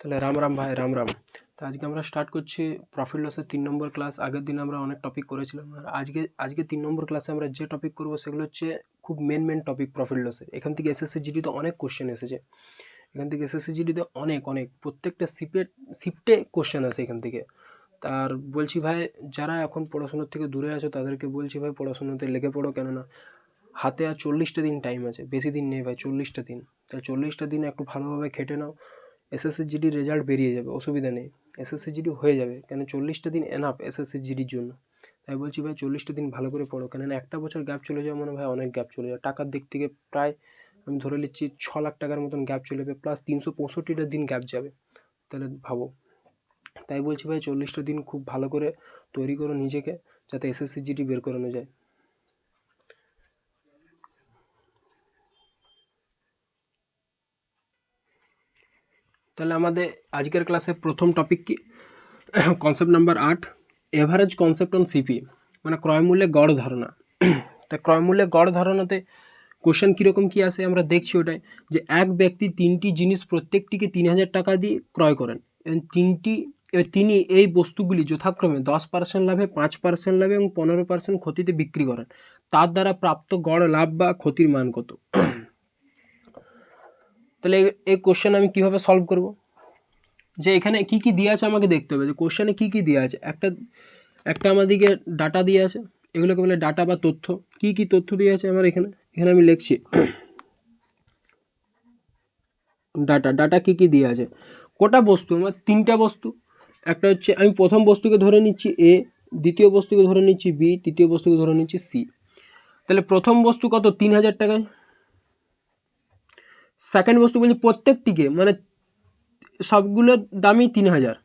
তাহলে রাম রাম ভাই, রাম রাম। তো আজকে আমরা স্টার্ট করছি প্রফিট লসের 3 নম্বর ক্লাস। আগের দিন আমরা অনেক টপিক করেছিলাম, আর আজকে 3 নম্বর ক্লাসে আমরা যে টপিক করব সেগুলো হচ্ছে খুব মেন টপিক প্রফিট লসের। এখান থেকে এসএসসি জিডিতে অনেক কোশ্চেন এসেছে, এখান থেকে এসএসসি জিডিতে অনেক প্রত্যেকটা শিফটে কোশ্চেন আসে এখান থেকে। আর বলছি ভাই, যারা এখন পড়াশোনার থেকে দূরে আছো তাদেরকে বলছি ভাই, পড়াশোনাতে লেগে পড়ো। কেননা হাতে আর 40টা দিন টাইম আছে, বেশি দিন নেই ভাই, 40টা দিন। তাই 40টা দিন একটু ভালোভাবে খেটে নাও। এসএসসি জিডির রেজাল্ট বেরিয়ে যাবে, অসুবিধা নেই, এসএসসি জিডি হয়ে যাবে। কেন 40টা দিন এনাফ এসএসসি জিডির জন্য। তাই বলছি ভাই, 40টা দিন ভালো করে পড়ো। কেননা একটা বছর গ্যাপ চলে যাওয়া মানে ভাই অনেক গ্যাপ চলে যায়। টাকার দিক থেকে প্রায় আমি ধরে নিচ্ছি 6 লাখ টাকার মতন গ্যাপ চলে যাবে, প্লাস 365টা দিন গ্যাপ যাবে। তাহলে ভাবো। তাই বলছি ভাই, 40টা দিন খুব ভালো করে তৈরি করো নিজেকে, যাতে এসএসসি জিডি বের করানো যায়। তাহলে আমাদের আজকের ক্লাসে প্রথম টপিক কি, concept number 8, average concept on CP, মানে ক্রয়মূল্যে গড় ধারণা। তা ক্রয়মূল্যে গড় ধারণাতে কোশ্চেন কীরকম কী আসে আমরা দেখছি। ওটাই যে এক ব্যক্তি 3টি জিনিস প্রত্যেকটিকে 3,000 টাকা দিয়ে ক্রয় করেন, এবং তিনি এই বস্তুগুলি যথাক্রমে 10% লাভে, 5% লাভে এবং 15% ক্ষতিতে বিক্রি করেন। তার দ্বারা প্রাপ্ত গড় লাভ বা ক্ষতির মান কত? তাহলে এই কোশ্চেন আমি কিভাবে সলভ করব? যে এখানে কি কি দেওয়া আছে আমাকে দেখতে হবে, যে কোশ্চেনে কি কি দেওয়া আছে। একটা আমাদেরকে ডাটা দিয়ে আছে, এগুলোকে বলে ডাটা বা তথ্য। কি কি তথ্য দিয়ে আছে আমার এখানে আমি লিখছি। ডাটা কি কি দিয়ে আছে, কটা বস্তু, আমার 3টা বস্তু। একটা হচ্ছে, আমি প্রথম বস্তুকে ধরে নিচ্ছি এ, দ্বিতীয় বস্তুকে ধরে নিচ্ছি বি, তৃতীয় বস্তুকে ধরে নিচ্ছি সি। তাহলে প্রথম বস্তু কত? 3,000 টাকায়। সেকেন্ড বস্তু বলছি প্রত্যেকটিকে, মানে সবগুলোর দামই 3,000।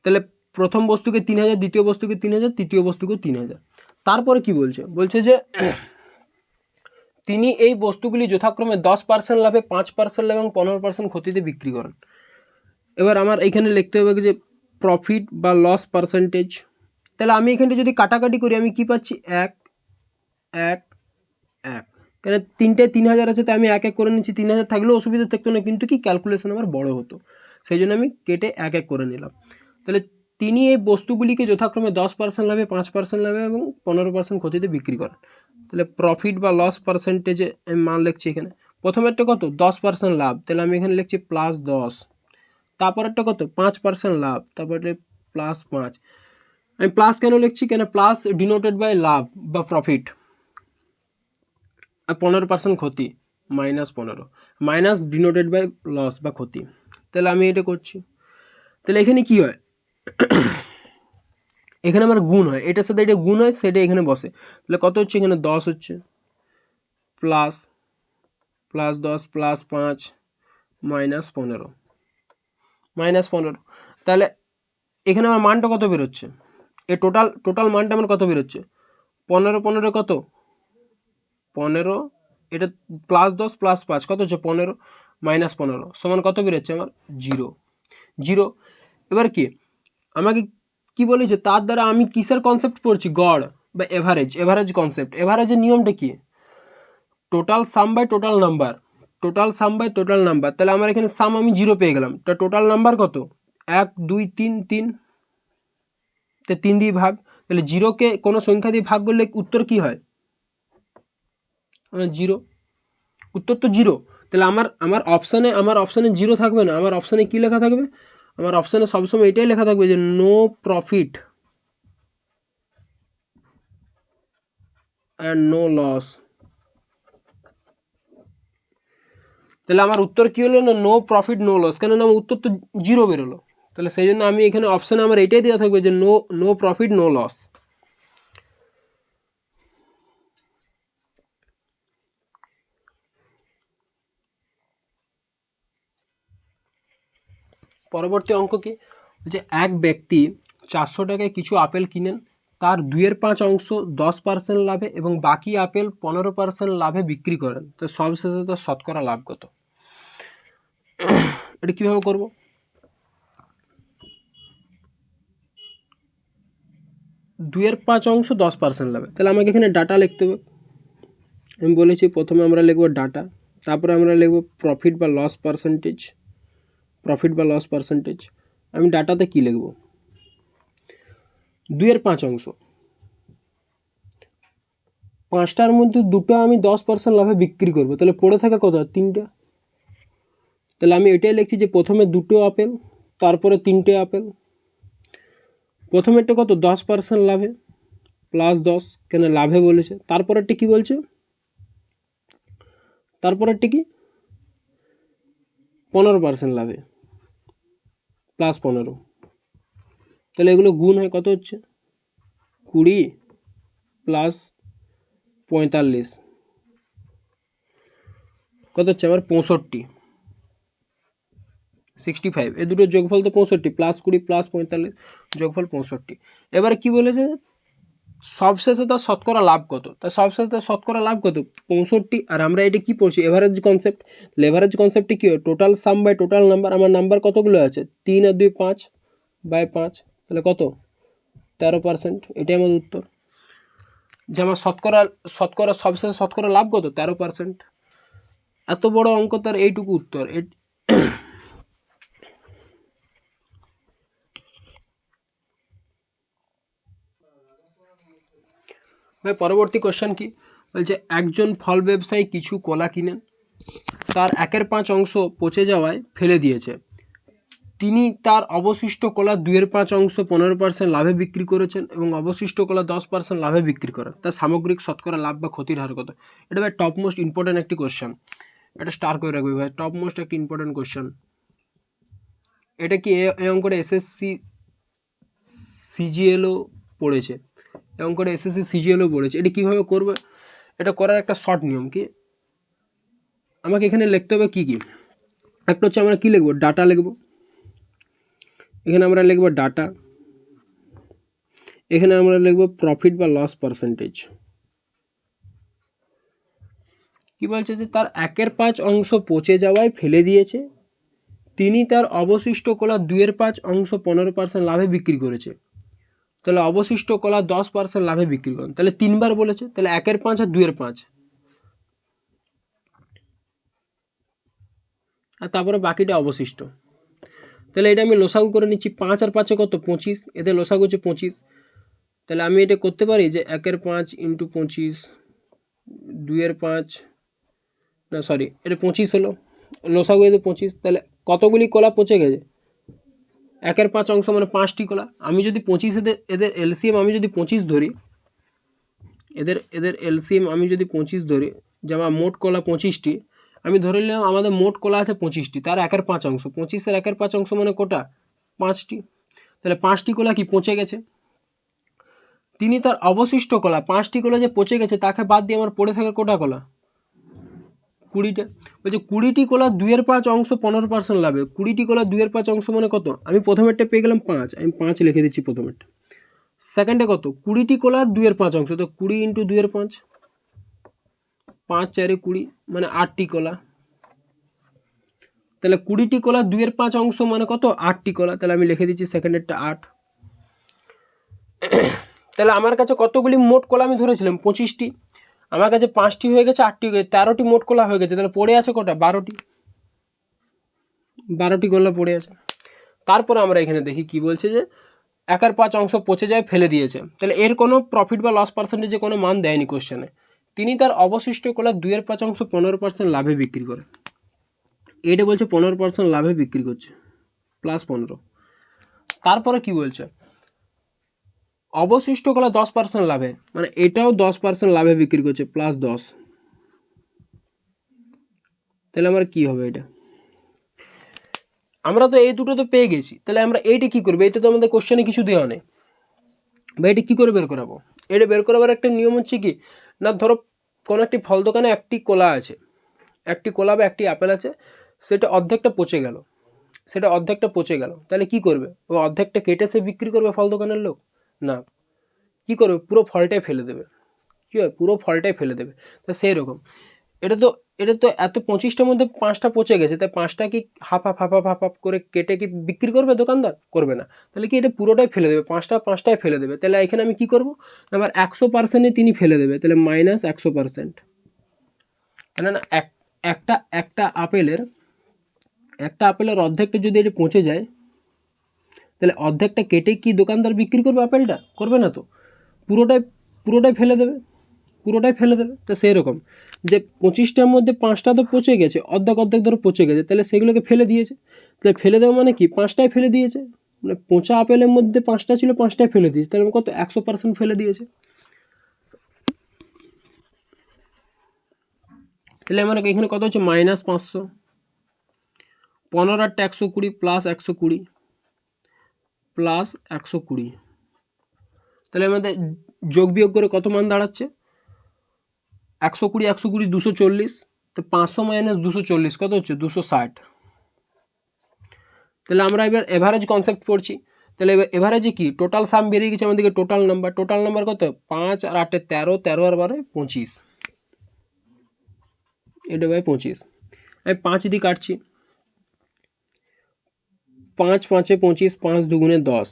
তাহলে প্রথম বস্তুকে 3,000, দ্বিতীয় বস্তুকে 3,000, তৃতীয় বস্তুকে 3,000। তারপরে কি বলছে যে তিনি এই বস্তুগুলি যথাক্রমে 10% লাভে, 5% লাভে এবং 15% ক্ষতিতে বিক্রি করেন। এবার আমার এখানে লিখতে হবে যে প্রফিট বা লস পার্সেন্টেজ। তাহলে আমি এখানে যদি কাটাকাটি করি আমি কি পাচ্ছি? 1 1 1। কেন 3টে 3,000 আছে, তাই আমি 1 1 করে নিচ্ছি। 3,000 থাকলেও অসুবিধা থাকতো না, কিন্তু কি ক্যালকুলেশন আমার বড় হতো, সেই জন্য আমি কেটে 1 1 করে নিলাম। তাহলে তিনি এই বস্তুগুলিকে যথাক্রমে 10% লাভে, 5% লাভে এবং 15% ক্ষতিতে বিক্রি করেন। তাহলে প্রফিট বা লস পার্সেন্টেজে আমি মান লিখছি এখানে। প্রথমেরটা কত? 10% লাভ, তাহলে আমি এখানে লিখছি +10। তারপরেরটা কত? 5% লাভ, তারপরে +5। আমি প্লাস কেন লিখছি? কেন প্লাস ডিনোটেড বাই লাভ বা প্রফিট, আর 15% ক্ষতি, -15, মাইনাস ডিনোটেড বাই লস বা ক্ষতি। তাহলে আমি এটা করছি। তাহলে এখানে কি হয়? এখানে আমার গুণ হয়, এটার সাথে এটা গুণ হয়, সেটা এখানে বসে। তাহলে কত হচ্ছে? এখানে 10 হচ্ছে, প্লাস +10 +5 -15, -15। তাহলে এখানে আমার মানটা কত বেরোচ্ছে? এই টোটাল মানটা আমার কত বেরোচ্ছে? 15 15 কত? 15। এটা +10 +5 কত হচ্ছে? 15 -15 সমান কত বেরোচ্ছে আমার? 0। এবার কি আমাকে কি বলেছে? তার দ্বারা আমি কিসের কনসেপ্ট পড়ছি? গড় বা এভারেজ কনসেপ্ট। এভারেজের নিয়মটা কি? Total sum by total number, তাহলে আমার এখানে সাম আমি 0 পেয়ে গেলাম। তা টোটাল নাম্বার কত? 1 2 3 3, তো 3 দিয়ে ভাগ। তাহলে 0কে কোনো সংখ্যা দিয়ে ভাগ করলে উত্তর কি হয়? 0। উত্তর তো 0। তাহলে আমার অপশানে 0 থাকবে না, আমার অপশানে কি লেখা থাকবে? আমার অপশানে সবসময় এটাই লেখা থাকবে যে no profit and no loss. তাহলে আমার উত্তর কি হলো? না, নো প্রফিট নো লস। কেন না আমার উত্তর তো 0 বেরোলো। তাহলে সেই জন্য আমি এখানে অপশানে আমার এটাই দেওয়া থাকবে যে নো প্রফিট নো লস। পরবর্তী অঙ্ক কি? যে এক ব্যক্তি 400 টাকায় কিছু আপেল কিনেন, তার 2/5 অংশ 10% লাভে এবং বাকি আপেল 15% লাভে বিক্রি করেন। তো সবশেষে তার শতকরা লাভ কত? এটা কীভাবে করব? দুইয়ের 5 অংশ 10% লাভে, তাহলে আমাকে এখানে ডাটা লিখতে হবে। আমি বলেছি প্রথমে আমরা লিখব ডাটা, তারপরে আমরা লিখব প্রফিট বা লস পার্সেন্টেজ। প্রফিট বা লস পার্সেন্টেজ আমি ডাটাতে কি লিখব, 2 এর 5 অংশ, 5টার মধ্যে 2টা আমি 10% লাভে বিক্রি করব, তাহলে পড়ে থাকা কত, 3টা। তাহলে আমি এটাই লিখছি যে প্রথমে 2টো আপেল, তারপরে 3টে আপেল। প্রথমেরটা কত, 10% লাভে, +10, কেন লাভে বলেছে। তারপরেরটা কি বলছে, তারপরেরটা কি 15% লাভে, +15। তাহলে এগুলো গুণ হয় কত হচ্ছে, 20 + 45 কত হচ্ছে আমার 65 এই দুটোর যোগফল তো 65, +20 +45 যোগফল 65। এবারে কি বলেছে, সবশেষে তার শতকরা লাভ কত, তার সবশেষে তার শতকরা লাভ কত, 65। আর আমরা এটা কি পড়ছি, এভারেজ কনসেপ্ট। এভারেজ কনসেপ্টে কী হয়, total sum by total number. আমার নাম্বার কতগুলো আছে, 3 আর 2 5/5, তাহলে কত, 13%। এটাই আমাদের উত্তর, যে আমার শতকরা সবশেষে শতকরা লাভ কত, 13%। এত বড় অঙ্ক তার এইটুকু উত্তর। ভাই পরবর্তী কোশ্চেন কি বলছে, একজন ফল ব্যবসায়ী কিছু কলা কিনেন, তার 1/5 অংশ পচে যাওয়ায় ফেলে দিয়েছে। তিনি তার অবশিষ্ট কলা 2/5 অংশ 15% লাভে বিক্রি করেছেন এবং অবশিষ্ট কলা 10% লাভে বিক্রি করেন। তার সামগ্রিক শতকরা লাভ বা ক্ষতির হার কত। এটা ভাই টপ মোস্ট ইম্পর্টেন্ট একটি কোশ্চেন, এটা স্টার করে রাখবে ভাই, টপ মোস্ট একটি ইম্পর্টেন্ট কোশ্চেন। এটা কি এই অঙ্কটা এসএসসি সিজিএলও পড়েছে, এই অঙ্কটা এসএসসি সিজিএলও পড়েছে। এটা কীভাবে করবে, এটা করার একটা শর্ট নিয়ম কি, আমাকে এখানে লিখতে হবে কি কি। একটা হচ্ছে আমরা কি লিখব, ডাটা লিখব, এখানে আমরা লিখব ডাটা, এখানে আমরা লিখব প্রফিট বা লস পার্সেন্টেজ। কি বলছে যে তার 1/5 অংশ পচে যাওয়ায় ফেলে দিয়েছে, তিনি তার অবশিষ্ট কলা 2/5 অংশ 15% লাভে বিক্রি করেছে। তাহলে অবশিষ্ট কলা 10% লাভে বিক্রি করেন, তাহলে 3বার বলেছে, তাহলে 1/5 আর 2/5, আর তারপরে বাকিটা অবশিষ্ট। তাহলে এটা আমি লসাগু করে নিচ্ছি, 5 আর 5 কত, 25, এতে লসাগু হচ্ছে 25। তাহলে আমি এটা করতে পারি যে 1/5 × 25, 2/5, না সরি, এটা 25 হলো, লসাগু এতে 25। তাহলে কতগুলি কলা পচে গেছে, 1/5 অংশ মানে 5টি কলা। আমি যদি 25 এদের এলসিএম আমি যদি 25 ধরি, এদের এলসিএম আমি যদি 25 ধরি, যে আমার মোট কলা 25টি, আমি ধরে নিলাম আমাদের মোট কলা আছে 25টি, তার 1/5 অংশ, 25-এর 1/5 অংশ মানে কোটা, 5টি। তাহলে 5টি কলা কি পচে গেছে, তিনি তার অবশিষ্ট কলা 5টি কলা যে পচে গেছে তাকে বাদ দিয়ে আমার পড়ে থাকা কোটা কলা, 20টা। বলছে 20টি কলা 2/5 অংশ 15% লাভে, 20টি কলা 2/5 অংশ মানে কত, আমি প্রথমেরটা পেয়ে গেলাম 5, আমি 5 লিখে দিচ্ছি প্রথমেরটা। সেকেন্ডে কত, 20টি কলা 2/5 অংশ, তো 20 × 2/5, 5 × 4 = 20, মানে 8টি কলা। তাহলে 20টি কলা 2/5 অংশ মানে কত, 8টি কলা। তাহলে আমি লিখে দিচ্ছি সেকেন্ডেরটা 8। তাহলে আমার কাছে কতগুলি মোট কলা আমি ধরেছিলাম 25টি, আমার কাছে 5টি হয়ে গেছে, 8টি হয়ে গেছে, 13টি মোট কলা হয়ে গেছে। তাহলে পড়ে আছে কটা, 12টি কলা পড়ে আছে। তারপরে আমরা এখানে দেখি কি বলছে, যে 1/5 অংশ পচে যায় ফেলে দিয়েছে। তাহলে এর কোনো প্রফিট বা লস পার্সেন্টেজে কোনো মান দেয়নি কোশ্চেনে। তিনি তার অবশিষ্ট কলা 2/5 অংশ 15% লাভে বিক্রি করে, এটা বলছে 15% লাভে বিক্রি করছে, +15। তারপরে কি বলছে, অবশিষ্ট কলা 10% লাভে, মানে এটাও 10% লাভে বিক্রি করছে, +10। তাহলে আমার কি হবে, এটা আমরা তো এই দুটো তো পেয়ে গেছি, তাহলে আমরা এইটা কি করবো, এটা তো আমাদের কোশ্চেনে কিছু দেওয়া নেই বা এটা কী করে বের করাবো। এটা বের করাবার একটা নিয়ম হচ্ছে কি না, ধরো কোনো একটি ফল দোকানে একটি কলা আছে, একটি কলা বা একটি আপেল আছে, সেটা অর্ধেকটা পচে গেল, তাহলে কি করবে, ও অর্ধেকটা কেটে সে বিক্রি করবে ফল দোকানের লোক, না, কি করবে, পুরো ফলটাই ফেলে দেবে, কী হয়, পুরো ফলটাই ফেলে দেবে। তো সেই রকম এটা তো এত 25টার মধ্যে 5টা পচে গেছে, তাই 5টা কি হাফ করে কেটে কি বিক্রি করবে দোকানদার, করবে না। তাহলে কি এটা পুরোটাই ফেলে দেবে, 5টায় ফেলে দেবে। তাহলে এখানে আমি কি করব, আমার 100%-এ তিনি ফেলে দেবে, তাহলে -100%, না একটা একটা আপেলের অর্ধেকটা যদি এটা পচে যায়, তাহলে অর্ধেকটা কেটে কি দোকানদার বিক্রি করবে আপেলটা? করবে না তো, পুরোটাই ফেলে দেবে, তো সেই রকম যে 25টার মধ্যে 5টা তো পচে গেছে, অর্ধেক ধরো পচে গেছে, তাহলে সেগুলোকে ফেলে দিয়েছে। তাহলে ফেলে দেওয়া মানে কি, 5টাই ফেলে দিয়েছে, মানে পচা আপেলের মধ্যে 5টা ছিল, 5টাই ফেলে দিয়েছে, তাহলে কত 100% ফেলে দিয়েছে। তাহলে আমার এখানে কত হচ্ছে, -500, 15 আর 120 প্লাস 120 প্লাস 120, তাহলে আমাদের যোগ বিয়োগ করে কত মান দাঁড়াচ্ছে, 120 240, তো 500 মাইনাস 240 কত হচ্ছে, 260। তাহলে আমরা এবার এভারেজ কনসেপ্ট পড়ছি। তাহলে এভারেজে কি, টোটাল সাম বেরিয়ে গেছে আমাদেরকে, টোটাল নাম্বার কত, 5 আর 8 13, 13 আর 12 25, এটা বাই 25। আমি 5 দিয়ে কাটছি, 5 5 25, 5 2 10,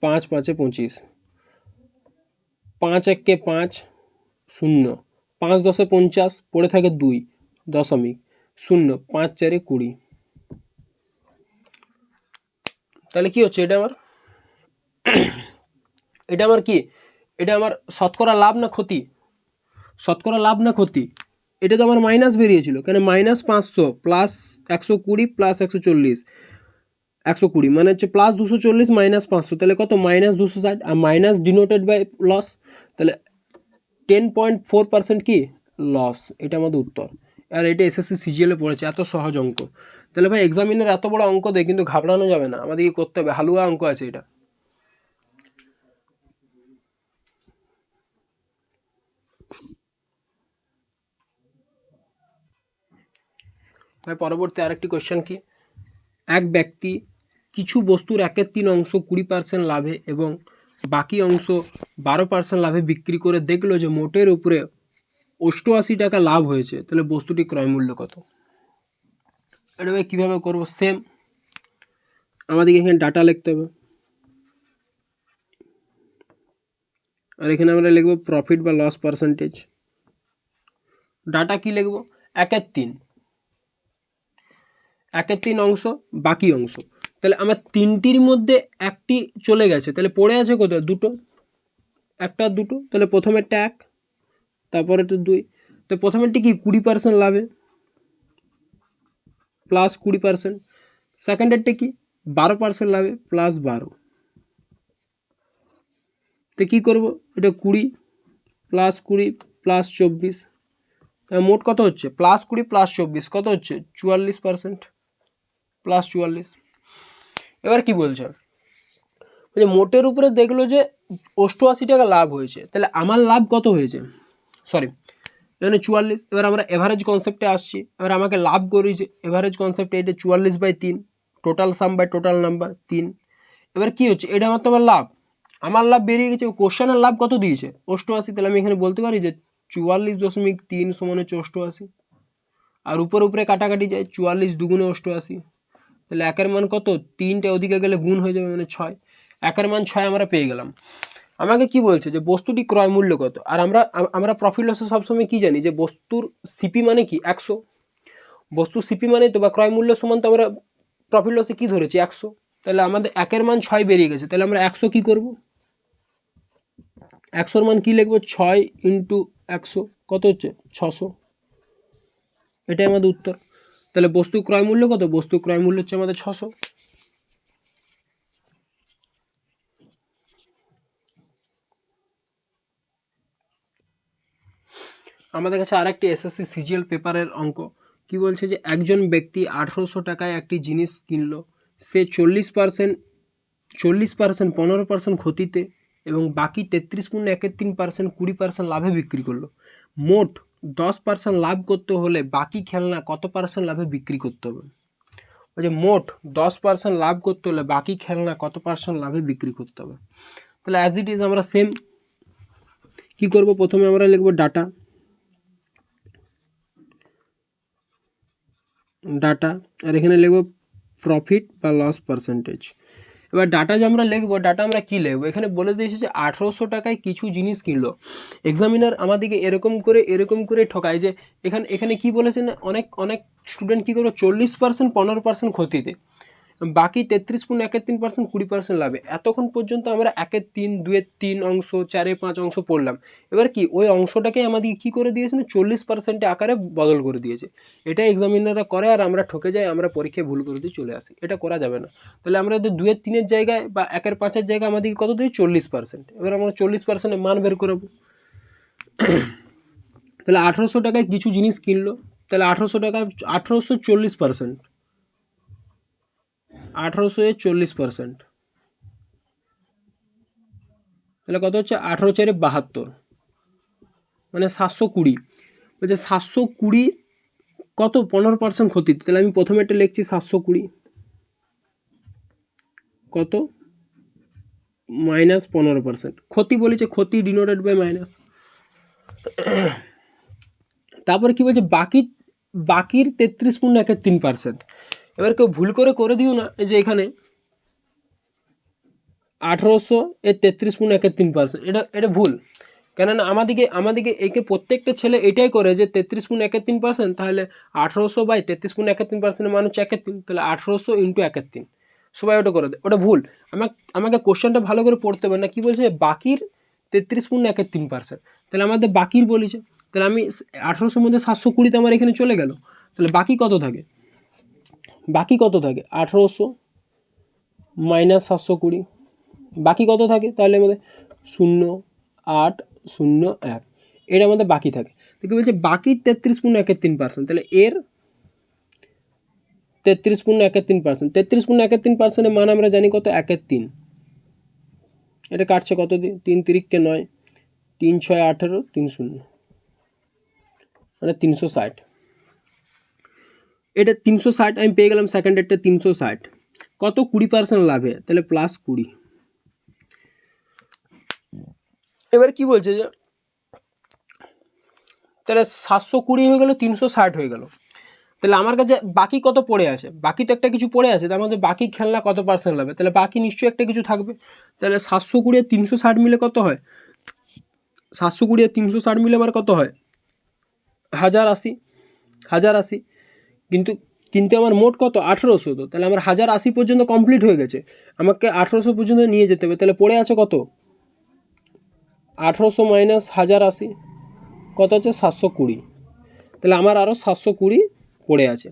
5 5 25, 5 1 5 0, 5 10 50, পড়ে থাকে 2 দশমিক 0, 5 4 20। তাহলে কি হচ্ছে, এটা আমার কি, এটা আমার শতকরা লাভ না ক্ষতি, এটা তো আমার মাইনাস বেরিয়েছিল, কেন -500 প্লাস 120 প্লাস 140, 120 মানে হচ্ছে প্লাস 240 -500, তাহলে কত, -260, আর মাইনাস ডিনোটেড বাই লস, তাহলে 10.4% কি লস, এটা আমাদের উত্তর। আর এটা এসএসসি সিজিএলে পড়েছে, এত সহজ অঙ্ক। তাহলে ভাই এক্সামিনের এত বড় অঙ্ক দেয় কিন্তু ঘাবড়ানো যাবে না, আমাদেরকে করতে হবে, হালুয়া অঙ্ক আছে এটা। ভাই পরবর্তী আরেকটি কোশ্চেন কি, এক ব্যক্তি কিছু বস্তুর 1/3 অংশ 20% লাভে এবং বাকি অংশ 12% লাভে বিক্রি করে দেখলো যে মোটের উপরে 88 টাকা লাভ হয়েছে, তাহলে বস্তুটি ক্রয় মূল্য কত? এটা ভাই কীভাবে করবো, সেম আমাদেরকে এখানে ডাটা লিখতে হবে, আর এখানে আমরা লিখবো প্রফিট বা লস পার্সেন্টেজ। ডাটা কি লিখবো, 1/3 অংশ বাকি অংশ, তাহলে আমার 3টির মধ্যে একটি চলে গেছে, তাহলে পড়ে আছে কত, 2টো, 1 আর 2, তাহলে প্রথমেরটা 1, তারপরে তো 2, তো প্রথমেরটি কি 20% লাভে প্লাস 20%, সেকেন্ডেরটা কি 12% লাভে প্লাস 12, তো কী করবো, এটা 20 প্লাস 20 প্লাস 24, মোট কত হচ্ছে, +20 + 24 কত হচ্ছে, 44%, প্লাস 44। এবার কি বলছে, মোটের উপরে দেখলো যে 88 টাকা লাভ হয়েছে, তাহলে আমার লাভ কত হয়েছে, সরি এখানে 44। এবার আমরা এভারেজ কনসেপ্টে আসছি, এবার আমাকে লাভ করেছে এভারেজ কনসেপ্টে, এটা 44/3, total sum by total number 3। এবার কি হচ্ছে, এটা আমার লাভ বেরিয়ে গেছে, কোশ্চেনের লাভ কত দিয়েছে 88, তাহলে আমি এখানে বলতে পারি যে 44.3 সমান হচ্ছে 88, আর উপরে কাটাকাটি যায়, 44 2 88, তাহলে একের মান কত, 3টে ওদিকে গেলে গুণ হয়ে যাবে, মানে 6, একের মান 6 আমরা পেয়ে গেলাম। আমাকে কি বলছে যে বস্তুটি ক্রয় মূল্য কত, আর আমরা প্রফিট লসে সবসময় কি জানি যে বস্তুর সিপি মানে কি 100, বস্তুর সিপি মানে তো বা ক্রয় মূল্য সমান, তো আমরা প্রফিট লসে কি ধরেছি 100, তাহলে আমাদের একের মান 6 বেরিয়ে গেছে, তাহলে আমরা 100 কি করব, 100-র মান কি লিখবো, 6 × 100 কত হচ্ছে 600, এটাই আমাদের উত্তর। তাহলে বস্তু ক্রয় মূল্য কত, বস্তু ক্রয় মূল্য হচ্ছে আমাদের 600। আমাদের কাছে আরেকটি এসএসসি সিজিএল পেপারের অঙ্ক কি বলছে, যে একজন ব্যক্তি 1800 টাকায় একটি জিনিস কিনলো, সে 40% 15% ক্ষতিতে এবং বাকি 33.13% 20% লাভে বিক্রি করলো। মোট 10% লাভ করতে হলে বাকি খেলনা কত পার্সেন্ট লাভে বিক্রি করতে হবে, বলছে মোট 10% লাভ করতে হলে বাকি খেলনা কত পার্সেন্ট লাভে বিক্রি করতে হবে। তাহলে অ্যাজ ইট ইজ আমরা সেম কি করব, প্রথমে আমরা লিখব ডাটা, আর এখানে লিখব প্রফিট বা লস পার্সেন্টেজ। এবার ডাটা যে আমরা লিখবো, ডাটা আমরা কী লিখবো, এখানে বলে দিয়েছে যে 1800 টাকায় কিছু জিনিস কিনলো। এক্সামিনার আমাদেরকে এরকম করে ঠকায় যে এখানে কি বলেছে না, অনেক স্টুডেন্ট কী করবে, 40%, 15% ক্ষতিতে, বাকি 33.13%, 20% লাভে। এতক্ষণ পর্যন্ত আমরা 1/3, 2/3 অংশ, 4/5 অংশ পড়লাম। এবার কি ওই অংশটাকে আমাদেরকে কী করে দিয়েছে না, 40% আকারে বদল করে দিয়েছে। এটা এক্সামিনাররা করে আর আমরা ঠকে যাই, আমরা পরীক্ষায় ভুল করে দিয়ে চলে আসি। এটা করা যাবে না। তাহলে আমরা যদি 2/3 জায়গায় বা 1/5 জায়গায় আমাদেরকে কত দিই, 40%। এবার আমরা 40%-এর মান বের করাবো। তাহলে 1800 টাকায় কিছু জিনিস কিনলো, তাহলে 1800 টাকায় 1800 40%, 1800 40%, তাহলে কত হচ্ছে, 18×4 = 72, মানে 720। বলছে 720 কত, 15% ক্ষতি। তাহলে আমি প্রথমে একটা লিখছি 720 কত, -15%। ক্ষতি বলেছে, ক্ষতি ডিনোটেড বাই মাইনাস। তারপরে কি বলছে, বাকির 33.13%। এবার কেউ ভুল করে দিও না, এই যে এখানে 1800 এর 33.13%, এটা ভুল। কেননা আমাদেরকে একে প্রত্যেকটা ছেলে এটাই করে যে 33.13%, তাহলে 1800/33.13% মান হচ্ছে 71, তাহলে 1800 × 71, সবাই ওটা করে দেয়, ওটা ভুল। আমাকে কোশ্চেনটা ভালো করে পড়তে হবে না, কি বলছে, বাকির 33.13%, তাহলে আমাদের বাকির বলেছে, তাহলে আমি 1800-র মধ্যে 720 তো আমার এখানে চলে গেল, তাহলে বাকি কত থাকে, 1800 - 720, বাকি কত থাকে, তাহলে আমাদের 0.801, এটা আমাদের বাকি থাকে। তো কি বলছে, বাকি 33.13%, তাহলে এর 33.13%, 33.13%-এর মান আমরা জানি কত, 1/3। এটা কাটছে কত দিয়ে, 3 × 3 = 9, 3 × 6 = 18, 3 0, মানে 360। এটা 360 আমি পেয়ে গেলাম, সেকেন্ডেরটা 360, কত, 20% লাভে, তাহলে +20। এবার কি বলছে যে, তাহলে 720 হয়ে গেল, 360 হয়ে গেল, তাহলে আমার কাছে বাকি কত পড়ে আছে, বাকি তো একটা কিছু পড়ে আছে, তার মধ্যে বাকি খেলনা কত % লাভে, তাহলে বাকি নিশ্চয়ই একটা কিছু থাকবে। তাহলে 720 আর 360 মিলে কত হয়, 720 আর 360 মিলে আমার কত হয়, 1080। কিন্তু আমার মোট কত, 1800, তো তাহলে আমার 1080 পর্যন্ত কমপ্লিট হয়ে গেছে, আমাকে 1800 পর্যন্ত নিয়ে যেতে হবে। তাহলে পড়ে আছে কত, 1800 - 1080 কত হচ্ছে, 720। তাহলে আমার আরও 720 পড়ে আছে।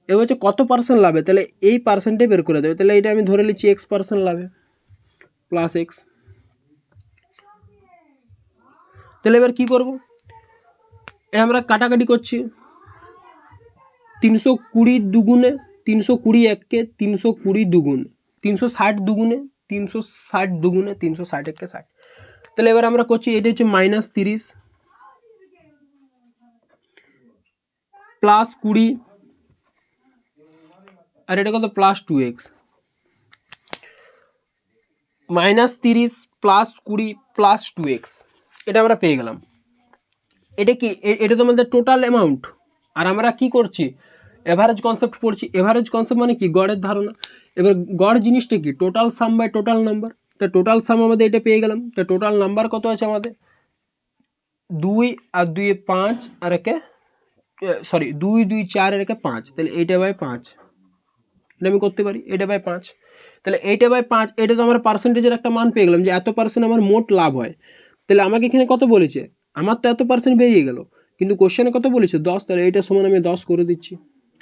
এবার হচ্ছে কত % লাভে, তাহলে এই পার্সেন্টে বের করে দেবে। তাহলে এটা আমি ধরে নিচ্ছি X% লাভে, +X। তাহলে এবার কী করবো, এটা আমরা কাটাকাটি করছি, 320 দুগুণে, 320 এককে, 320 দুগুণ, 360 দুগুণে, 360 দুগুণে, 360 এককে 60। তাহলে এবার আমরা করছি, এটা হচ্ছে -30 +20, আর এটা কত, +2x। -30 +20 +2x, এটা আমরা পেয়ে গেলাম। এটা কি, এটা তো আমাদের টোটাল অ্যামাউন্ট, আর আমরা কি করছি, এভারেজ কনসেপ্ট পড়ছি। এভারেজ কনসেপ্ট মানে কি, গড়ের ধারণা। এবার গড় জিনিসটা কি, total sum by total number. তা টোটাল সাম আমাদের এটা পেয়ে গেলাম। তা টোটাল নাম্বার কত আছে আমাদের, 2 আর 2 5, আর একে 2 2 4 আর একে 5, তাহলে 8/5, এটা আমি করতে পারি 8/5। তাহলে 8/5, এটা তো আমার পার্সেন্টেজের একটা মান পেয়ে গেলাম যে এত % আমার মোট লাভ হয়। তাহলে আমাকে এখানে কত বলেছে, আমার তো এত % বেরিয়ে গেল, কিন্তু কোশ্চেনে কত বলেছে, 10, তাহলে এইটা সমান আমি 10 করে দিচ্ছি,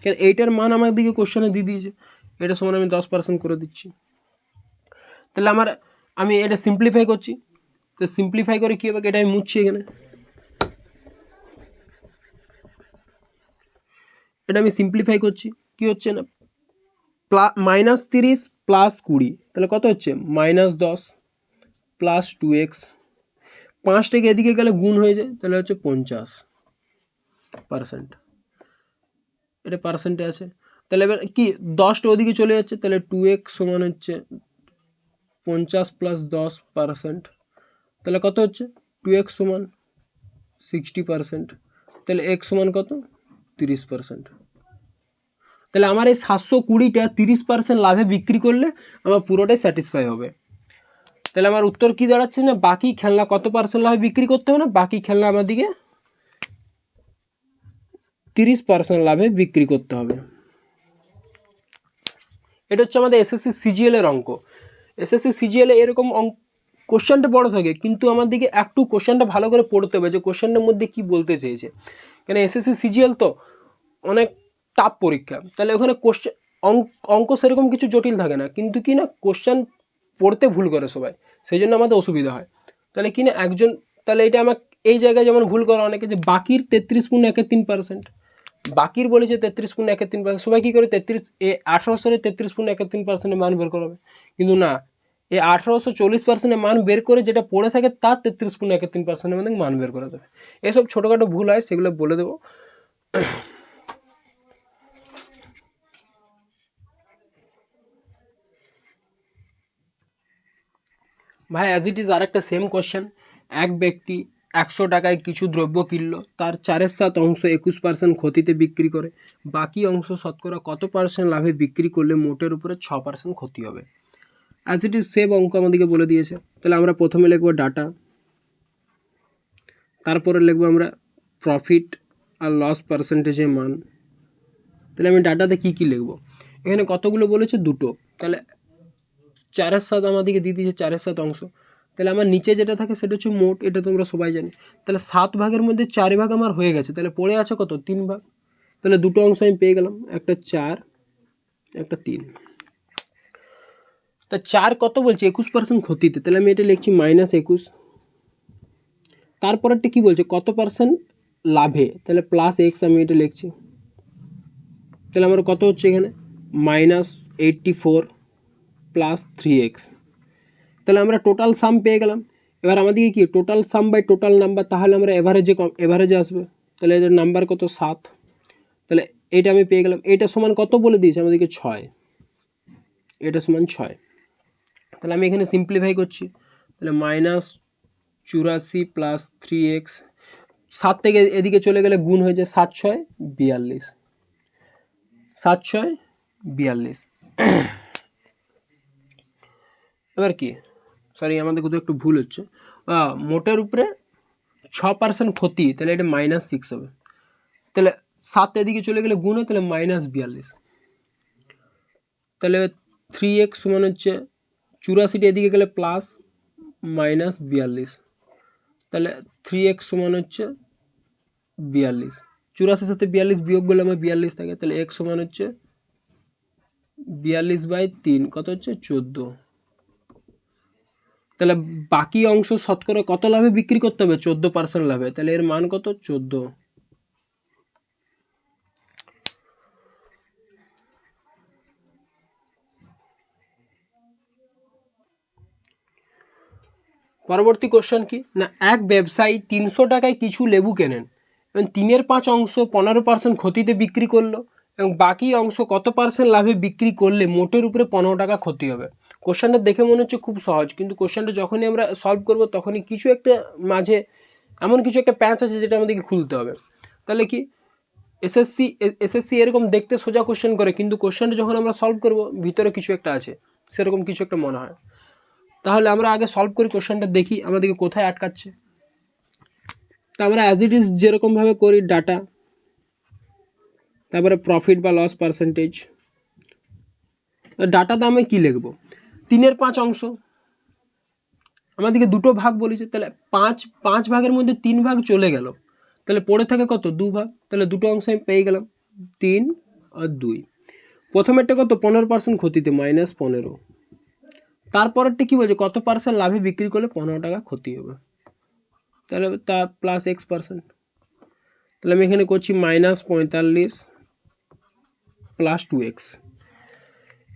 কারণ এইটার মান আমার দিকে কোশ্চেনে দিয়ে দিয়েছে, এটা সমান আমি 10% করে দিচ্ছি। তাহলে আমি এটা সিম্পলিফাই করছি, তো সিম্পলিফাই করে কী হবে, এটা আমি মুছছি এখানে, এটা আমি সিম্পলিফাই করছি, কি হচ্ছে না, -30 +20, তাহলে কত হচ্ছে, -10 +2x, 5 থেকে এদিকে গেলে গুণ হয়ে যায়, তাহলে হচ্ছে 50%, এটা পার্সেন্টে আছে। তাহলে এবার কি, 10টা ওদিকে চলে যাচ্ছে, তাহলে 2x সমান হচ্ছে 50 + 10%, তাহলে কত হচ্ছে, 2x সমান 60%, তাহলে x সমান কত, 30%। তাহলে আমার এই 720টা 30% লাভে বিক্রি করলে আমার পুরোটাই স্যাটিসফাই হবে। তাহলে আমার উত্তর কি দাঁড়াচ্ছে না, বাকি খেলনা কত পার্সেন্ট লাভে বিক্রি করতে হবে না, বাকি খেলনা আমাদেরকে 30% লাভে বিক্রি করতে হবে। এটা হচ্ছে আমাদের এসএসসি সিজিএল এর অঙ্ক। এসএসসি সিজিএল এ এরকম কোশ্চেনটা বড় থাকে, কিন্তু আমাদেরকে একটু কোশ্চেনটা ভালো করে পড়তে হবে যে কোশ্চেনটার মধ্যে কি বলতে চেয়েছে। কেন এসএসসি সিজিএল তো অনেক টাফ পরীক্ষা, তাহলে ওখানে কোশ্চেন অঙ্ক সেরকম কিছু জটিল থাকে না, কিন্তু কি না কোশ্চেন পড়তে ভুল করে সবাই, সেই জন্য আমাদের অসুবিধা হয়। তাহলে কি না একজন, তাহলে এটা আমার এই জায়গায় যেমন ভুল করে অনেকে যে বাকির 33.13%, বাকির বলেছে 33.13%, সবাই কী করে 1800 33.13% মান বের করাবে, কিন্তু না, এই 1840% মান বের করে যেটা পড়ে থাকে তার 33.13% মধ্যে মান বের করে দেবে। এসব ছোটোখাটো ভুল হয়, সেগুলো বলে দেবো। ভাই অ্যাজ ইট ইজ আর একটা সেম কোশ্চেন। এক ব্যক্তি 100 টাকায় কিছু দ্রব্য কিনলো, তার 4/7 অংশ 21% ক্ষতিতে বিক্রি করে, বাকি অংশ শতকরা কত পার্সেন্ট লাভে বিক্রি করলে মোটের উপরে 6% ক্ষতি হবে। অ্যাজ ইট ইজ সেম অঙ্ক আমাদেরকে বলে দিয়েছে। তাহলে আমরা প্রথমে লিখবো ডাটা, তারপরে লিখবো আমরা প্রফিট আর লস পার্সেন্টেজের মান। তাহলে আমি ডাটাতে কী কী লিখবো, এখানে কতগুলো বলেছে, দুটো, তাহলে 4/7 আমাদেরকে দিয়ে দিয়েছে 4/7 অংশ। তাহলে আমার নিচে যেটা থাকে সেটা হচ্ছে মোট, এটা তোমরা সবাই জানি। তাহলে 7 ভাগের মধ্যে 4 ভাগ আমার হয়ে গেছে, তাহলে পড়ে আছে কত, 3 ভাগ। তাহলে দুটো অংশ আমি পেয়ে গেলাম, একটা 4, একটা 3। তা 4 কত বলছে, 21% ক্ষতিতে, তাহলে আমি এটা লিখছি -21। তারপরেরটা কী বলছে, কত পার্সেন্ট লাভে, তাহলে +x আমি এটা লিখছি। তাহলে আমার কত হচ্ছে এখানে -84 + 3x। তাহলে আমরা টোটাল সাম পেয়ে গেলাম। এবার আমাদেরকে কি total sum by total number, তাহলে আমরা এভারেজে আসবে। তাহলে এটার নাম্বার কত, 7। তাহলে এটা আমি পেয়ে গেলাম। এটা সমান কত বলে দিয়েছে আমাদেরকে, 6। এটা সমান 6। তাহলে আমি এখানে সিম্পলিফাই করছি, তাহলে -84 + 3x, 7 থেকে এদিকে চলে গেলে গুণ হয়ে যায়, 7 × 6 = 42, 7 × 6 = 42। এবার কি, সরি আমাদের কোথাও একটু ভুল হচ্ছে, মোটের উপরে 6% ক্ষতি, তাহলে এটা -6 হবে। তাহলে 7 এদিকে চলে গেলে গুণ হয়, তাহলে -42। তাহলে 3x সমান হচ্ছে 84টা এদিকে গেলে প্লাস -42, তাহলে 3x সমান হচ্ছে 42। 84 সাথে 42 বিয়োগ করলে আমার 42 থাকে, তাহলে x সমান হচ্ছে 42/3, কত হচ্ছে 14। তাহলে বাকি অংশ শতকরা কত লাভে বিক্রি করতে হবে, 14% লাভে, তাহলে এর মান কত, 14। পরবর্তী কোশ্চেন কি না, এক ব্যবসায়ী 300 টাকায় কিছু লেবু কেনেন এবং 3/5 অংশ 15% ক্ষতিতে বিক্রি করলো, এবং বাকি অংশ কত পার্সেন্ট লাভে বিক্রি করলে মোটের উপরে 15 টাকা ক্ষতি হবে। কোশ্চেনটা দেখে মনে হচ্ছে খুব সহজ, কিন্তু কোশ্চেনটা যখনই আমরা সলভ করব তখনই কিছু একটা মাঝে এমন কিছু একটা প্যাঁচ আছে যেটা আমাদেরকে খুলতে হবে। তাহলে কি এসএসসি এরকম দেখতে সোজা কোশ্চেন করে, কিন্তু কোশ্চেনটা যখন আমরা সলভ করব ভিতরে কিছু একটা আছে, সেরকম কিছু একটা মনে হয়। তাহলে আমরা আগে সলভ করি, কোশ্চেনটা দেখি আমাদেরকে কোথায় আটকাচ্ছে। তো আমরা অ্যাজ ইট ইজ যেরকমভাবে করি, ডাটা, তারপরে প্রফিট বা লস পার্সেন্টেজ। ডাটাতে আমি কী লিখব, 3/5 অংশ, আমাদেরকে দুটো ভাগ বলেছে, তাহলে 5 ভাগের মধ্যে 3 ভাগ চলে গেল, তাহলে পড়ে থাকে কত, 2 ভাগ, তাহলে দুটো অংশ আমি পেয়ে গেলাম, 3 আর 2। প্রথমেরটা কত, 15% ক্ষতিতে, -15। তারপরেরটা কী বলছে, কত পার্সেন্ট লাভে বিক্রি করলে 15 টাকা ক্ষতি হবে, তাহলে তা +x%। তাহলে আমি এখানে করছি -45 + 2x।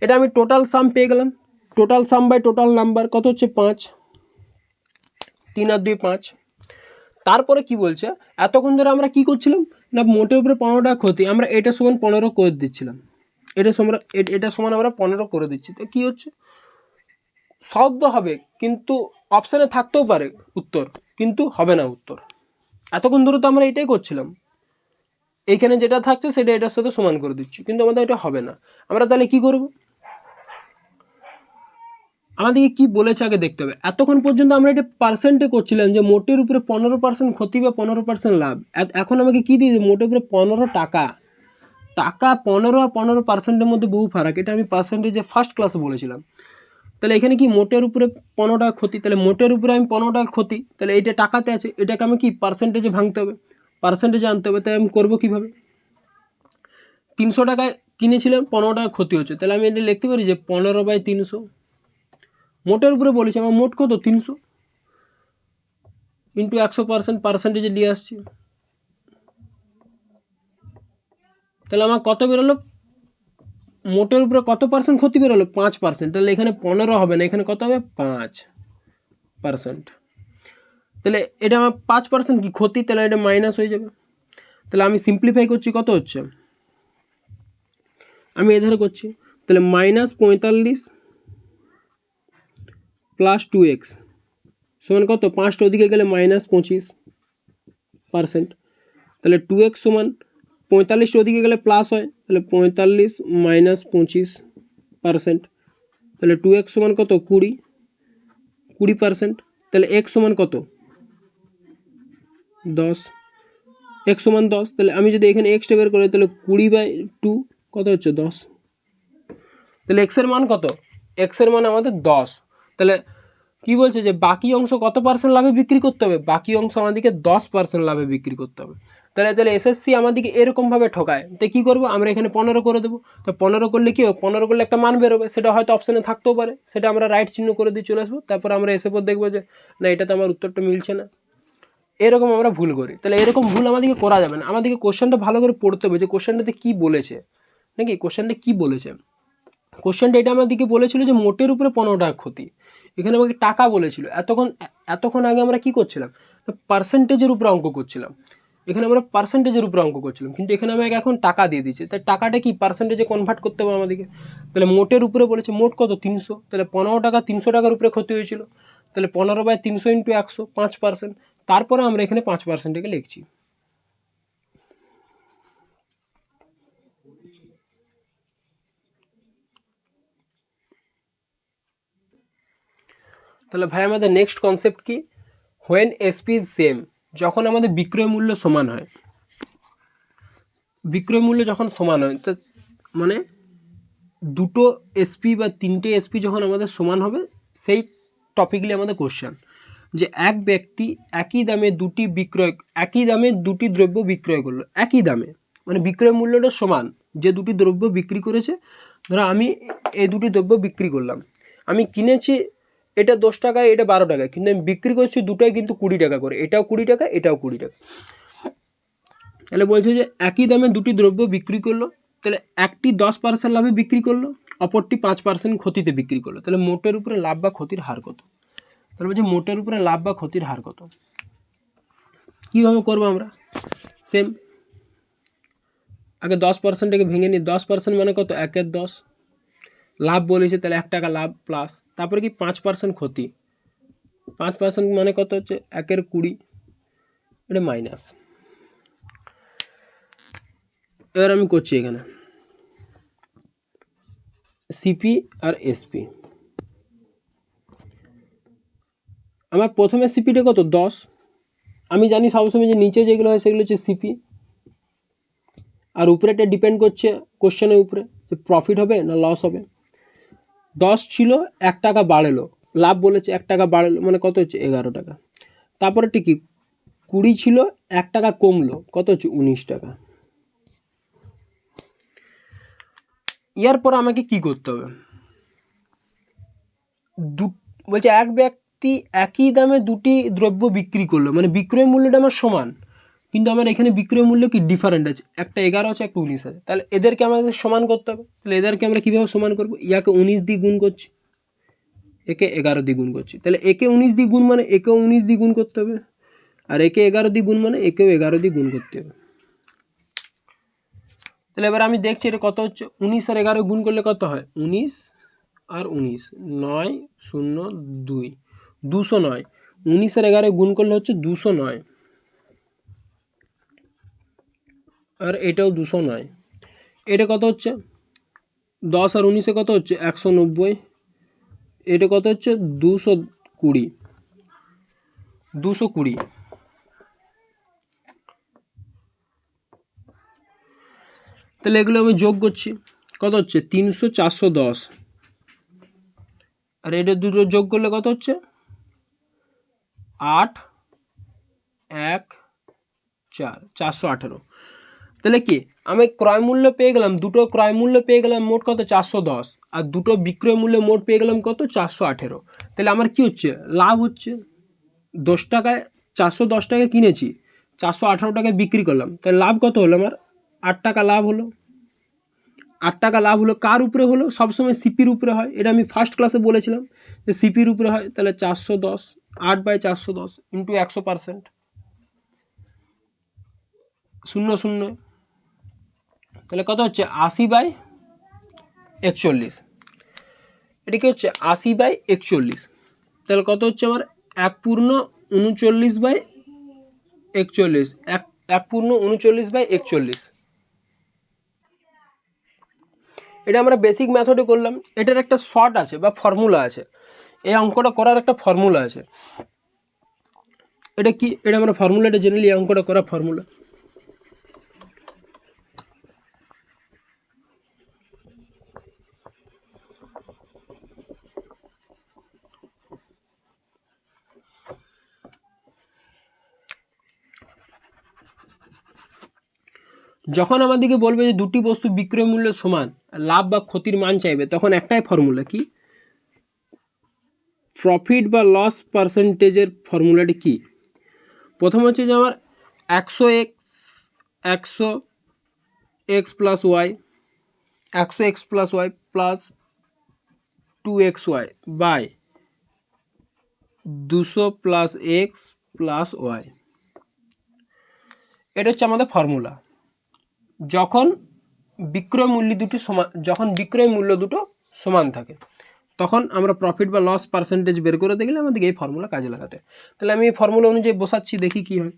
এটা আমি টোটাল সাম পেয়ে গেলাম। Total sum by total number কত হচ্ছে, 5। 3 আর 2 5। তারপরে কি বলছে, এতক্ষণ ধরে আমরা কি করছিলাম না, মোটের উপরে 15 টাকা ক্ষতি, আমরা এটা সমান 15 করে দিচ্ছিলাম, এটা সমান আমরা 15 করে দিচ্ছি। তো কী হচ্ছে, শব্দ হবে কিন্তু অপশানে থাকতেও পারে উত্তর, কিন্তু হবে না উত্তর। এতক্ষণ ধরে তো আমরা এটাই করছিলাম, এইখানে যেটা থাকছে সেটা এটার সাথে সমান করে দিচ্ছি, কিন্তু আমাদের এটা হবে না। আমরা তাহলে কি করব, আমাদেরকে কি বলেছে আগে দেখতে হবে। এতক্ষণ পর্যন্ত আমরা এটা পার্সেন্টে করছিলাম যে মোটের উপরে 15% ক্ষতি বা 15% লাভ। এখন আমাকে কি দিয়ে, মোটের উপরে 15 টাকা, টাকা 15 আর 15%-এর মধ্যে বহু ফারাক, এটা আমি পার্সেন্টেজে ফার্স্ট ক্লাসে বলেছিলাম। তাহলে এখানে কি মোটের উপরে 15 টাকা ক্ষতি, তাহলে মোটের উপরে আমি 15 টাকা ক্ষতি, তাহলে এইটা টাকাতে আছে, এটাকে আমি কি পার্সেন্টেজে ভাঙতে হবে, পার্সেন্টেজে আনতে হবে। তাই আমি করবো কীভাবে, 300 টাকায় কিনেছিলাম, 15 টাকা ক্ষতি হচ্ছে, তাহলে আমি এটা লিখতে পারি যে 15/300। মোটের উপরে বলেছি আমার মোট কত 300 ইন্টু 100%, পার্সেন্টেজে নিয়ে আসছি, তাহলে আমার কত বেরোলো, মোটের উপরে কত পার্সেন্ট ক্ষতি বেরোলো 5%, তাহলে এখানে 15 হবে না, এখানে কত হবে 5%। তাহলে এটা আমার 5% কি ক্ষতি, তাহলে এটা মাইনাস হয়ে যাবে। তাহলে আমি সিম্পলিফাই করছি, কত হচ্ছে, আমি এধারে করছি, তাহলে -45 প্লাস 2x সমান কত, 5টা ওদিকে গেলে -25%, তাহলে 2x সমান 45টা ওদিকে গেলে প্লাস হয়, তাহলে 45 -25%, তাহলে 2x সমান কত 20%, তাহলে x সমান কত 10, x সমান 10, তাহলে আমি যদি এখানে এক্সটা বের করি তাহলে 20/2 কত হচ্ছে 10, তাহলে x এর মান কত, x এর মান আমাদের 10। তাহলে কি বলছে যে বাকি অংশ কত পার্সেন্ট লাভে বিক্রি করতে হবে, বাকি অংশ আমাদেরকে 10% লাভে বিক্রি করতে হবে। তাহলে এসএসসি আমাদেরকে এরকমভাবে ঠকায়, তো কী করবো আমরা এখানে 15 করে দেবো, তো 15 করলে কী হবে, 15 করলে একটা মান বেরোবে, সেটা হয়তো অপশানে থাকতেও পারে, সেটা আমরা রাইট চিহ্ন করে দিয়ে চলে আসবো, তারপর আমরা এসে পর দেখবো যে না এটা তো আমার উত্তরটা মিলছে না, এরকম আমরা ভুল করি। তাহলে এরকম ভুল আমাদেরকে করা যাবে না, আমাদেরকে কোশ্চেনটা ভালো করে পড়তে হবে যে কোশ্চেনটাতে কী বলেছে, নাকি কোশ্চেনটা কী বলেছে। কোশ্চেনটা এটা আমাদেরকে বলেছিল যে মোটের উপরে 15 টাকা ক্ষতি, এখানে আমাকে টাকা বলেছিল। এতক্ষণ আগে আমরা কি করছিলাম, পার্সেন্টেজের উপরে অঙ্ক করছিলাম, এখানে আমরা পার্সেন্টেজের উপরে অঙ্ক করছিলাম, কিন্তু এখানে আমাকে এখন টাকা দিয়ে দিচ্ছে, তাই টাকাটা কি পার্সেন্টেজে কনভার্ট করতে হবে আমাদেরকে। তাহলে মোটের উপরে বলেছে মোট কত 300, তাহলে 15 টাকা 300 টাকার উপরে ক্ষতি হয়েছিল, তাহলে 15/300 ইন্টু 100 5%, তারপরে আমরা এখানে 5%কে লিখছি। তাহলে ভাই আমাদের নেক্সট কনসেপ্ট কি, হোয়েন এসপি ইজ সেম, যখন আমাদের বিক্রয় মূল্য সমান হয়, বিক্রয় মূল্য যখন সমান হয়, তো মানে দুটো এসপি বা তিনটে এসপি যখন আমাদের সমান হবে, সেই টপিকগুলি আমাদের কোশ্চেন, যে এক ব্যক্তি একই দামে দুটি দ্রব্য বিক্রয় করলো, একই দামে মানে বিক্রয় মূল্যটা সমান, যে দুটি দ্রব্য বিক্রি করেছে, ধরো আমি এই দুটি দ্রব্য বিক্রি করলাম, আমি কিনেছি এটা 10 টাকায়, এটা 12 টাকায়, কিন্তু আমি বিক্রি করছি দুটোই কিন্তু 20 টাকা করে, এটাও 20 টাকা এটাও 20 টাকা। তাহলে বলছে যে একই দামে দুটি দ্রব্য বিক্রি করলো, তাহলে একটি 10% লাভে বিক্রি করলো, অপরটি 5% ক্ষতিতে বিক্রি করলো, তাহলে মোটের উপরে লাভ বা ক্ষতির হার কত। তাহলে বলছে মোটের উপরে লাভ বা ক্ষতির হার কত, কীভাবে করবো আমরা, সেম আগে 10%টাকে ভেঙে নিই, 10% মানে কত 1/10, লাভ বলেছে তাহলে 1 টাকা লাভ প্লাস, তারপরে কি 5% ক্ষতি, 5% মানে কত হচ্ছে 1/20, এটা মাইনাস। এবার আমি করছি এখানে সিপি আর এসপি, আমার প্রথমে সিপিটা কত 10, আমি জানি সবসময় যে নিচে যেগুলো হয় সেগুলো হচ্ছে সিপি, আর উপরেটা ডিপেন্ড করছে কোশ্চেনের উপরে যে প্রফিট হবে না লস হবে। 10 ছিল 1 টাকা বাড়লো, লাভ বলেছে 1 টাকা বাড়লো মানে কত হচ্ছে 11 টাকা, তারপরে কি 20 ছিল 1 টাকা কমলো, কত হচ্ছে 19 টাকা। এরপর আমাকে কি করতে হবে, বলছে এক ব্যক্তি একই দামে দুটি দ্রব্য বিক্রি করলো, মানে বিক্রয় মূল্যটা আমার সমান, কিন্তু আমার এখানে বিক্রয় মূল্য কি ডিফারেন্ট আছে, একটা 11 আছে একটা 19 আছে, তাহলে এদেরকে আমাদের সমান করতে হবে। তাহলে এদেরকে আমরা কীভাবে সমান করবো, ইয়াকে 19 দিয়ে গুণ করছি, একে 11 দিয়ে গুণ করছি, তাহলে একে 19 দিয়ে গুণ মানে একেও 19 দিয়ে গুণ করতে হবে, আর একে 11 দিয়ে গুণ মানে একেও 11 দিয়ে গুণ করতে হবে। তাহলে এবার আমি দেখছি এটা কত হচ্ছে, 19 আর 11 গুণ করলে কত হয় 19 আর 19 9 0 2 209, 19 আর 11 গুণ করলে হচ্ছে 209, আর এটাও 209। এটা কত হচ্ছে 10 আর 19 কত হচ্ছে 190। এটা কত হচ্ছে 220। তাহলে এগুলো আমি যোগ করছি, কত হচ্ছে 300 410। আর এটা দুটো যোগ করলে কত হচ্ছে 8 1 4 418। তাহলে কি আমি ক্রয় মূল্য পেয়ে গেলাম, দুটো ক্রয় মূল্য পেয়ে গেলাম মোট কত 410, আর দুটো বিক্রয় মূল্য মোট পেয়ে গেলাম কত 418। তাহলে আমার কি হচ্ছে লাভ হচ্ছে 10 টাকায়, 410 টাকায় কিনেছি, 418 টাকায় বিক্রি করলাম, তাহলে লাভ কত হলো আমার 8 টাকা লাভ হলো। 8 টাকা লাভ হলো কার উপরে হলো, সবসময় সিপির উপরে হয়, এটা আমি ফার্স্ট ক্লাসে বলেছিলাম যে সিপির উপরে হয়। তাহলে 410 8/410 ইন্টু 100%, 0 0, তাহলে কত হচ্ছে 80/41। এটা কি হচ্ছে 80/41। তাহলে কত হচ্ছে আমার 1/39/41, 1/39/41। এটা আমরা বেসিক মেথডে করলাম। এটার একটা শর্ট আছে বা ফর্মুলা আছে, এই অঙ্কটা করার একটা ফর্মুলা আছে। এটা কি, এটা আমরা ফর্মুলাটা জেনে নিই, অঙ্কটা করার ফর্মুলা। যখন আমাদেরকে বলবে যে দুটি বস্তু বিক্রয় মূল্য সমান, লাভ বা ক্ষতির মান চাইবে, তখন একটাই ফর্মুলা, কি প্রফিট বা লস পার্সেন্টেজের ফর্মুলাটি কি। প্রথম হচ্ছে যে আমার 100x plus y, 100x plus y plus 2xy by 200 plus x plus y. এটা হচ্ছে আমাদের ফর্মুলা। যখন বিক্রয় মূল্য দুটো সমান থাকে, তখন আমরা প্রফিট বা লস পার্সেন্টেজ বের করে দেখলে আমাদেরকে এই ফর্মুলা কাজে লাগাতে। তাহলে আমি এই ফর্মুলা অনুযায়ী বসাচ্ছি, দেখি কি হয়।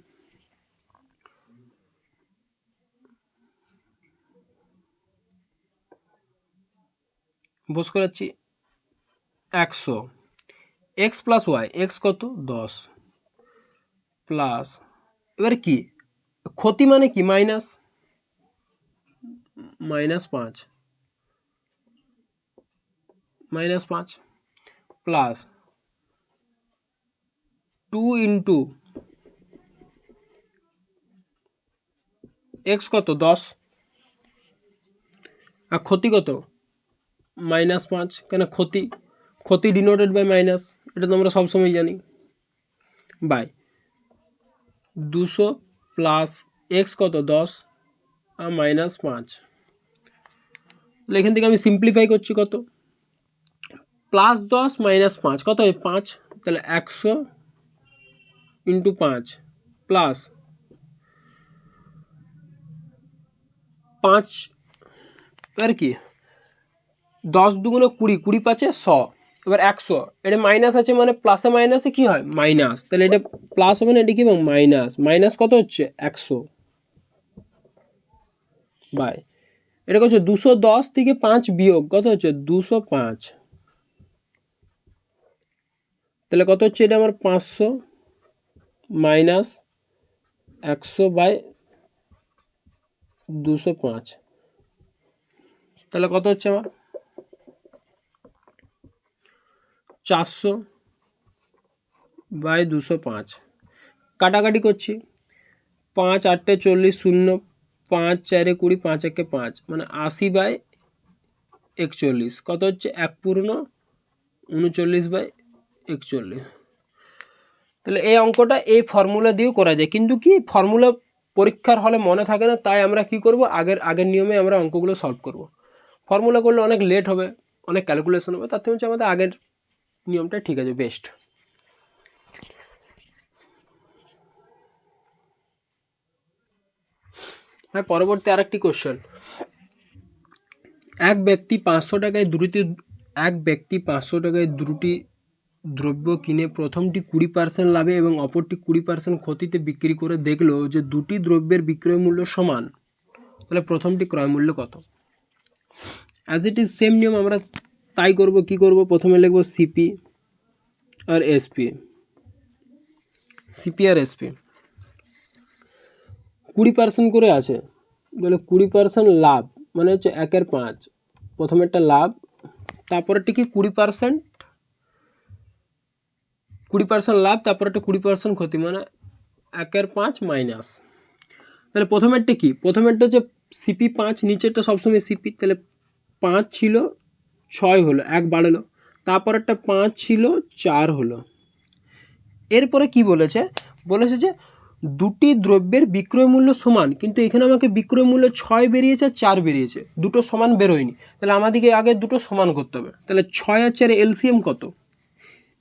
বস করাচ্ছি 100 এক্স প্লাস ওয়াই, এক্স কত 10 প্লাস, এবার কি ক্ষতি মানে কি মাইনাস, -5 প্লাস 2 ইন্টু এক্স কত 10, আর ক্ষতি কত -5, কেন ক্ষতি ডিনোটেড বাই মাইনাস, এটা তো আমরা সবসময় জানি, বাই 200 প্লাস এক্স কত 10 আর -5। তাহলে এখান থেকে আমি সিম্পলিফাই করছি, কত +10 -5 কত হয় 5, তাহলে 100 ইন্টু 5 প্লাস 5, আর কি 10 দুগুণে 20, 20 5 100, এবার 100, এটা মাইনাস আছে মানে প্লাসে মাইনাসে কি হয় মাইনাস, তাহলে এটা প্লাস হবে না, এটা কি মাইনাস কত হচ্ছে 100 বাই, এটা হচ্ছে 210 থেকে 5 বিয়োগ কত হচ্ছে 205, তাহলে কত হচ্ছে এটা আমার 500 মাইনাস 100 বাই 205, তাহলে কত হচ্ছে আমার 400 বাই 205। কাটাকাটি করছি, 5 8 40 0, 5 4 20, 5 1 5, মানে 80/41, কত হচ্ছে 1/39/41। তাহলে এই অঙ্কটা এই ফর্মুলা দিয়েও করা যায়, কিন্তু কি ফর্মুলা পরীক্ষার হলে মনে থাকে না, তাই আমরা কি করব আগের নিয়মে আমরা অঙ্কগুলো সলভ করব। ফর্মুলা করলে অনেক লেট হবে, অনেক ক্যালকুলেশন হবে, তার থেকে হচ্ছে আমাদের আগের নিয়মটা ঠিক আছে, বেস্ট। হ্যাঁ, পরবর্তী আরেকটি কোশ্চেন। এক ব্যক্তি 500 টাকায় দুটি দ্রব্য কিনে প্রথমটি 20% লাভে এবং অপরটি 20% ক্ষতিতে বিক্রি করে দেখলো যে দুটি দ্রব্যের বিক্রয় মূল্য সমান। তাহলে প্রথমটি ক্রয় মূল্য কত। অ্যাজ ইট ইজ সেম নিয়ম আমরা তাই করব। কি করব, প্রথমে লিখব সিপি আর এসপি। সিপি আর এসপি 20% করে আছে, বলে 20% লাভ মানে হচ্ছে 1/5। প্রথমেরটা লাভ, তারপরেরটা কি 20%, 20% লাভ, তারপরেরটা 20% ক্ষতি, মানে 1/5 মাইনাস। তাহলে প্রথমেরটা কি, প্রথমেরটা হচ্ছে সিপি 5, নিচেরটা সবসময় সিপি, তাহলে 5 ছিল 6 হলো, 1 বাড়লো, তারপরেরটা 5 ছিল 4 হলো। এরপরে কি বলেছে, বলেছে যে দুটি দ্রব্যের বিক্রয় মূল্য সমান, কিন্তু এখানে আমাকে বিক্রয় মূল্য 6 বেরিয়েছে আর 4 বেরিয়েছে, দুটো সমান বেরোয়নি। তাহলে আমাদেরকে আগে দুটো সমান করতে হবে। তাহলে 6 আর 4 এলসিএম কত,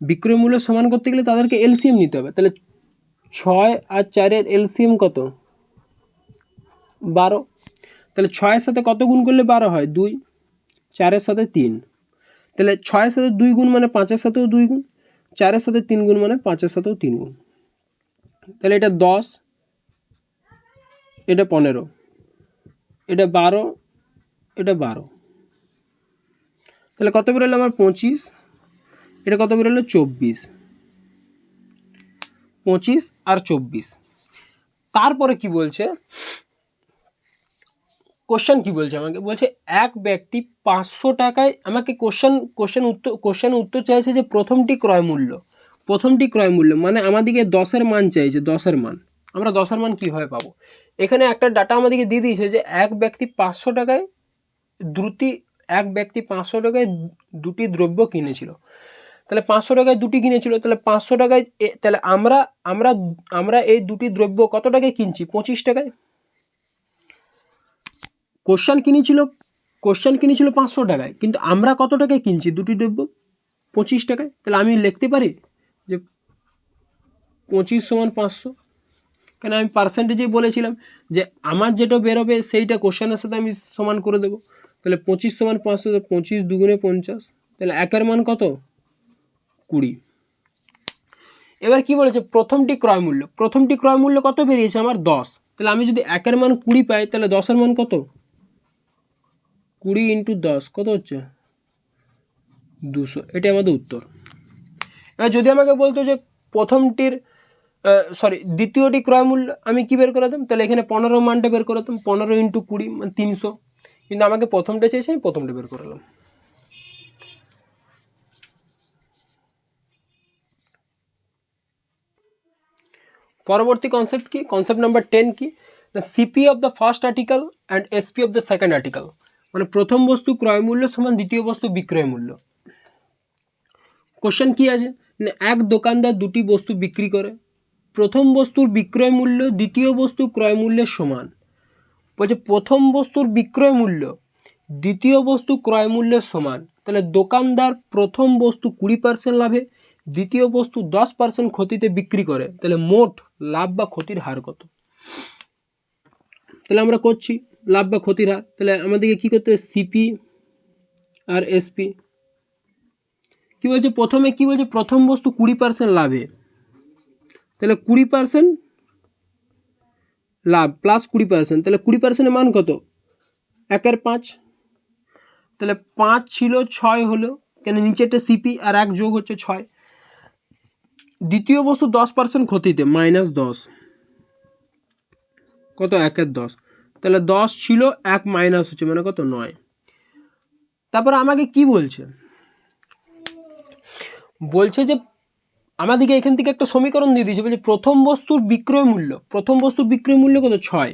বিক্রয় মূল্য সমান করতে গেলে তাদেরকে এলসিএম নিতে হবে। তাহলে 6 আর 4 এলসিএম কত, 12। তাহলে 6-এর সাথে কত গুণ করলে 12 হয়, 2, 4-এর সাথে 3। তাহলে 6-এর সাথে 2 গুণ মানে 5-এর সাথেও 2 গুণ, 4-এর সাথে 3 গুণ মানে 5-এর সাথেও 3 গুণ। তাহলে এটা 10, এটা 15, এটা 12, এটা 12। তাহলে কত বেরোলো আমার 25, এটা কত বেরোলো 24, 25 আর 24। তারপরে কি বলছে, কোশ্চেন কি বলছে আমাকে, বলছে এক ব্যক্তি 500 টাকায়, আমাকে কোশ্চেন উত্তর চাইছে যে প্রথমটি ক্রয় মূল্য মানে আমাদেরকে 10-এর মান চাইছে, 10-এর মান। আমরা 10-এর মান কীভাবে পাবো, এখানে একটা ডাটা আমাদেরকে দিয়ে দিয়েছে যে এক ব্যক্তি 500 টাকায় দুটি দ্রব্য কিনেছিল। তাহলে 500 টাকায় দুটি কিনেছিল, তাহলে 500 টাকায়, তাহলে আমরা এই দুটি দ্রব্য কত টাকায় কিনছি, 25 টাকায়। কোশ্চেন কিনেছিল 500 টাকায়, কিন্তু আমরা কত টাকায় কিনছি দুটি দ্রব্য, 25 টাকায়। তাহলে আমি লিখতে পারি যে 25 সমান 500, কেন আমি পার্সেন্টেজেই বলেছিলাম যে আমার যেটা বেরোবে সেইটা কোশ্চেনের সাথে আমি সমান করে দেবো। তাহলে 25 সমান 500, 25 দুগুণে 50, তাহলে একের মান কত, 20। এবার কি বলেছে, প্রথমটি ক্রয় মূল্য কত বেরিয়েছে আমার, 10। তাহলে আমি যদি একের মান 20 পাই, তাহলে 10-এর মান কত, 20 × 10 কত হচ্ছে, 200। এটা আমাদের উত্তর। এবার যদি আমাকে বলতো যে দ্বিতীয়টি ক্রয় মূল্য, আমি কি বের করাতাম, তাহলে এখানে 15 মানটা বের করাতাম, 15 × 20 মানে 300। কিন্তু আমাকে প্রথমটা চেয়েছে, আমি প্রথমটা বের করালাম। পরবর্তী কনসেপ্ট কি, কনসেপ্ট নাম্বার 10 কি, CP of the first article and SP of the second article, মানে প্রথম বস্তু ক্রয় মূল্য সমান দ্বিতীয় বস্তু বিক্রয় মূল্য। কোশ্চেন কি আছে, এক দোকানদার দুটি বস্তু বিক্রি করে, প্রথম বস্তুর বিক্রয় মূল্য দ্বিতীয় বস্তু ক্রয় মূল্যের সমান। বলছে প্রথম বস্তুর বিক্রয় মূল্য দ্বিতীয় বস্তু ক্রয় মূল্যের সমান, তাহলে দোকানদার প্রথম বস্তু 20% লাভে, দ্বিতীয় বস্তু 10% ক্ষতিতে বিক্রি করে, তাহলে মোট লাভ বা ক্ষতির হার কত। তাহলে আমরা করছি লাভ বা ক্ষতির হার। তাহলে আমাদেরকে কী করতে হবে, সিপি আর এসপি। কী বলছে প্রথমে, কি বলছে প্রথম বস্তু 20% লাভে, তাহলে 20% লাভ প্লাস 20%, তাহলে 20%-এর মান কত, 1/5। তাহলে 5 ছিল 6 হলো, কেন নিচেরটা সিপি আর 1 যোগ হচ্ছে 6। দ্বিতীয় বস্তু 10% ক্ষতিতে, -10 কত, 1/10। তাহলে 10 ছিল, 1 মাইনাস হচ্ছে মানে কত, 9। তারপর আমাকে কি বলছে, যে আমাদেরকে এখান থেকে একটা সমীকরণ দিয়ে দিয়েছে, বলছে প্রথম বস্তুর বিক্রয় মূল্য কত, 6।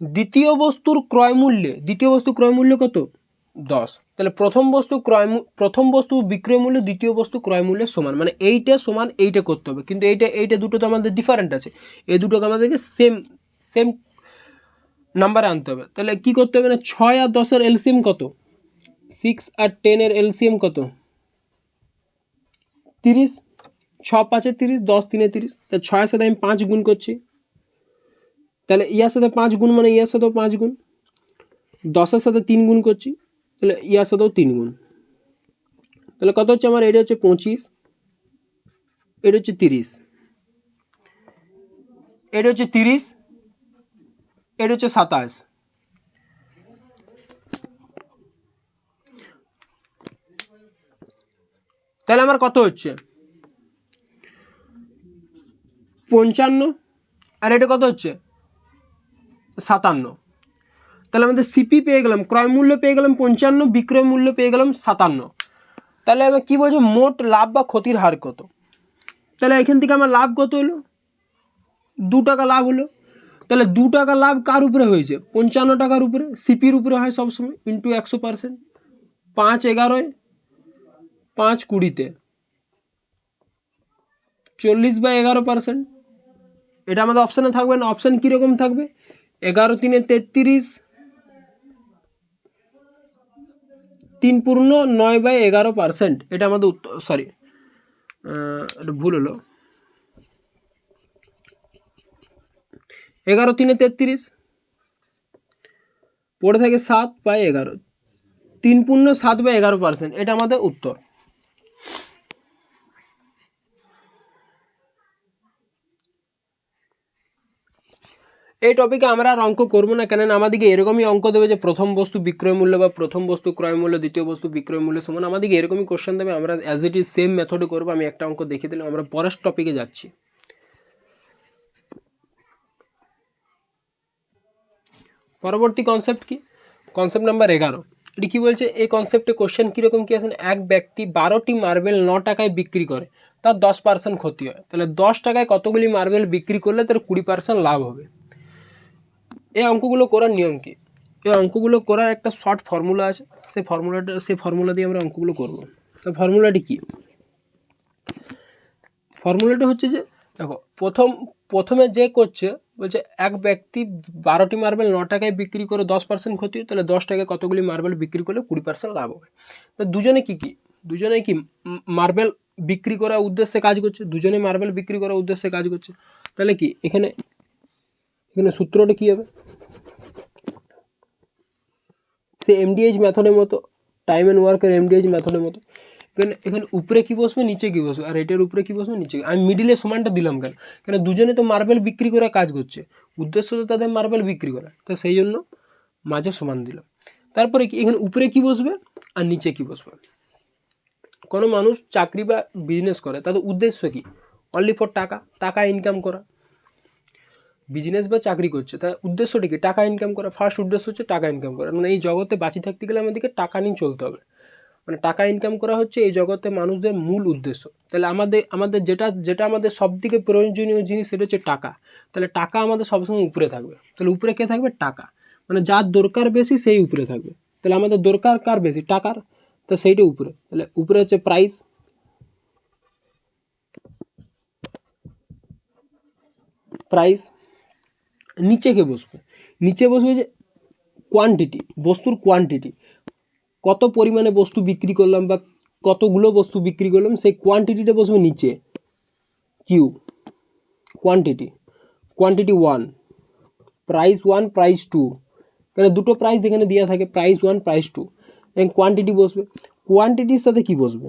দ্বিতীয় বস্তুর ক্রয় মূল্যে কত, 10। তাহলে প্রথম বস্তু বিক্রয় মূল্য দ্বিতীয় বস্তু ক্রয় মূল্যের সমান, মানে এইটা সমান এইটা করতে হবে, কিন্তু এইটা দুটো তো আমাদের ডিফারেন্ট আছে, এই দুটোকে আমাদেরকে সেম নাম্বারে আনতে হবে। তাহলে কি করতে হবে না, 6 আর 10-এর এলসিএম কত, 6 আর 10-এর এলসিএম কত, 30, 6 5 30, 10 3 30। তাহলে 6-এর সাথে আমি 5 গুণ করছি, তাহলে ইয়ার সাথে 5 গুণ মানে ইয়ার সাথেও 5 গুণ, 10-এর সাথে 3 গুণ করছি, তাহলে ইয়ার সাথেও 3 গুণ। তাহলে কত হচ্ছে আমার, এটা হচ্ছে 25, এটা হচ্ছে 30, এটা হচ্ছে 30, এটা হচ্ছে 27, তাহলে আমার কত হচ্ছে 55, আর এটা কত হচ্ছে 57। তাহলে আমাদের সিপি পেয়ে গেলাম, ক্রয় মূল্য পেয়ে গেলাম 55, বিক্রয় মূল্য পেয়ে গেলাম 57। তাহলে আমি কী বলছি, মোট লাভ বা ক্ষতির হার কত। তাহলে এখান থেকে আমার লাভ কত হলো, 2 টাকা লাভ হলো। তাহলে 2 টাকা লাভ কার উপরে হয়েছে, 55 টাকার উপরে, সিপির উপরে হয় সবসময়, ইন্টু 100%, 5/11, 5/20, 40/11%। এটা আমাদের অপশানে থাকবে না। অপশান কীরকম থাকবে, 11 × 3 = 33, 3 পূর্ণ 9/11%। এটা আমাদের উত্তর, সরি এটা ভুল হলো, 11 × 3 = 33, পড়ে থাকে 7/11, 3 পূর্ণ 7/11%। এটা আমাদের উত্তর। এই টপিকে আমরা আর অঙ্ক করবো না, কেননা আমাদেরকে এরকমই অঙ্ক দেবে যে প্রথম বস্তু বিক্রয় মূল্য বা প্রথম বস্তু ক্রয় মূল্য, দ্বিতীয় বস্তু বিক্রয় মূল্য সমান, আমাদেরকে এরকমই কোশ্চেন দেবে। আমরা অ্যাজ ইট ইজ সেম মেথডে করবো। আমি একটা অঙ্ক দেখিয়ে দিলাম, আমরা পরের টপিকে যাচ্ছি। পরবর্তী কনসেপ্ট কি, কনসেপ্ট নাম্বার 11। এটি কী বলছে, এই কনসেপ্টে কোশ্চেন কীরকম কী আছেন, এক ব্যক্তি 12টি মার্বেল 9 টাকায় বিক্রি করে, তার 10% ক্ষতি হয়। তাহলে 10 টাকায় কতগুলি মার্বেল বিক্রি করলে তার 20% লাভ হবে। এই অঙ্কগুলো করার নিয়ম কী, এই অঙ্কগুলো করার একটা শর্ট ফর্মুলা আছে, সেই ফর্মুলা দিয়ে আমরা অঙ্কগুলো করব। তো ফর্মুলাটি কী, ফর্মুলাটা হচ্ছে যে দেখো, প্রথমে যে করছে বলছে এক ব্যক্তি 12টি মার্বেল 9 টাকায় বিক্রি করে 10% ক্ষতি, তাহলে 10 টাকায় কতগুলি মার্বেল বিক্রি করলে 20% লাভ হবে। তো দুজনে কি মার্বেল বিক্রি করার উদ্দেশ্যে কাজ করছে, দুজনে মার্বেল বিক্রি করার উদ্দেশ্যে কাজ করছে। তাহলে কি এখানে সূত্রটা কী হবে, সে এমডিএইচ মেথডের মতো, টাইম অ্যান্ড ওয়ার্কের এমডিএইচ মেথডের মতো। এখানে উপরে কি বসবে, নিচে কি বসবে, আর এটার উপরে কি বসবে, নিচে। আমি মিডিলে সমানটা দিলাম কেন দুজনে তো মার্বেল বিক্রি করে কাজ করছে, উদ্দেশ্য তো তাদের মার্বেল বিক্রি করা, তো সেই জন্য মাঝে সমান দিলাম। তারপরে কি এখানে উপরে কি বসবে আর নিচে কি বসবে। কোনো মানুষ চাকরি বা বিজনেস করে, তাদের উদ্দেশ্য কি, অনলি ফর টাকা ইনকাম করা। বিজনেস বা চাকরি করছে, তার উদ্দেশ্যটা কি, টাকা ইনকাম করা। ফার্স্ট উদ্দেশ্য হচ্ছে টাকা ইনকাম করা, মানে এই জগতে বাঁচিয়ে থাকতে গেলে আমাদেরকে টাকা নিয়ে চলতে হবে, মানে টাকা ইনকাম করা হচ্ছে এই জগতে মানুষদের মূল উদ্দেশ্য। তাহলে আমাদের যেটা আমাদের সবথেকে প্রয়োজনীয় জিনিস, সেটা হচ্ছে টাকা। তাহলে টাকা আমাদের সবসময় উপরে থাকবে। তাহলে উপরে কে থাকবে, টাকা, মানে যার দরকার বেশি সেই উপরে থাকবে। তাহলে আমাদের দরকার কার বেশি, টাকার, তো সেইটা উপরে। তাহলে উপরে হচ্ছে প্রাইস। নিচে কে বসবে, নিচে বসবে যে কোয়ান্টিটি, বস্তুর কোয়ান্টিটি, কত পরিমাণে বস্তু বিক্রি করলাম বা কতগুলো বস্তু বিক্রি করলাম, সেই কোয়ান্টিটিটা বসবে নিচে, কিউ, কোয়ান্টিটি 1, প্রাইস 1, প্রাইস 2, এখানে দুটো প্রাইস এখানে দেওয়া থাকে, প্রাইস 1, প্রাইস 2, এবং কোয়ান্টিটি বসবে, কোয়ান্টিটির সাথে কি বসবে,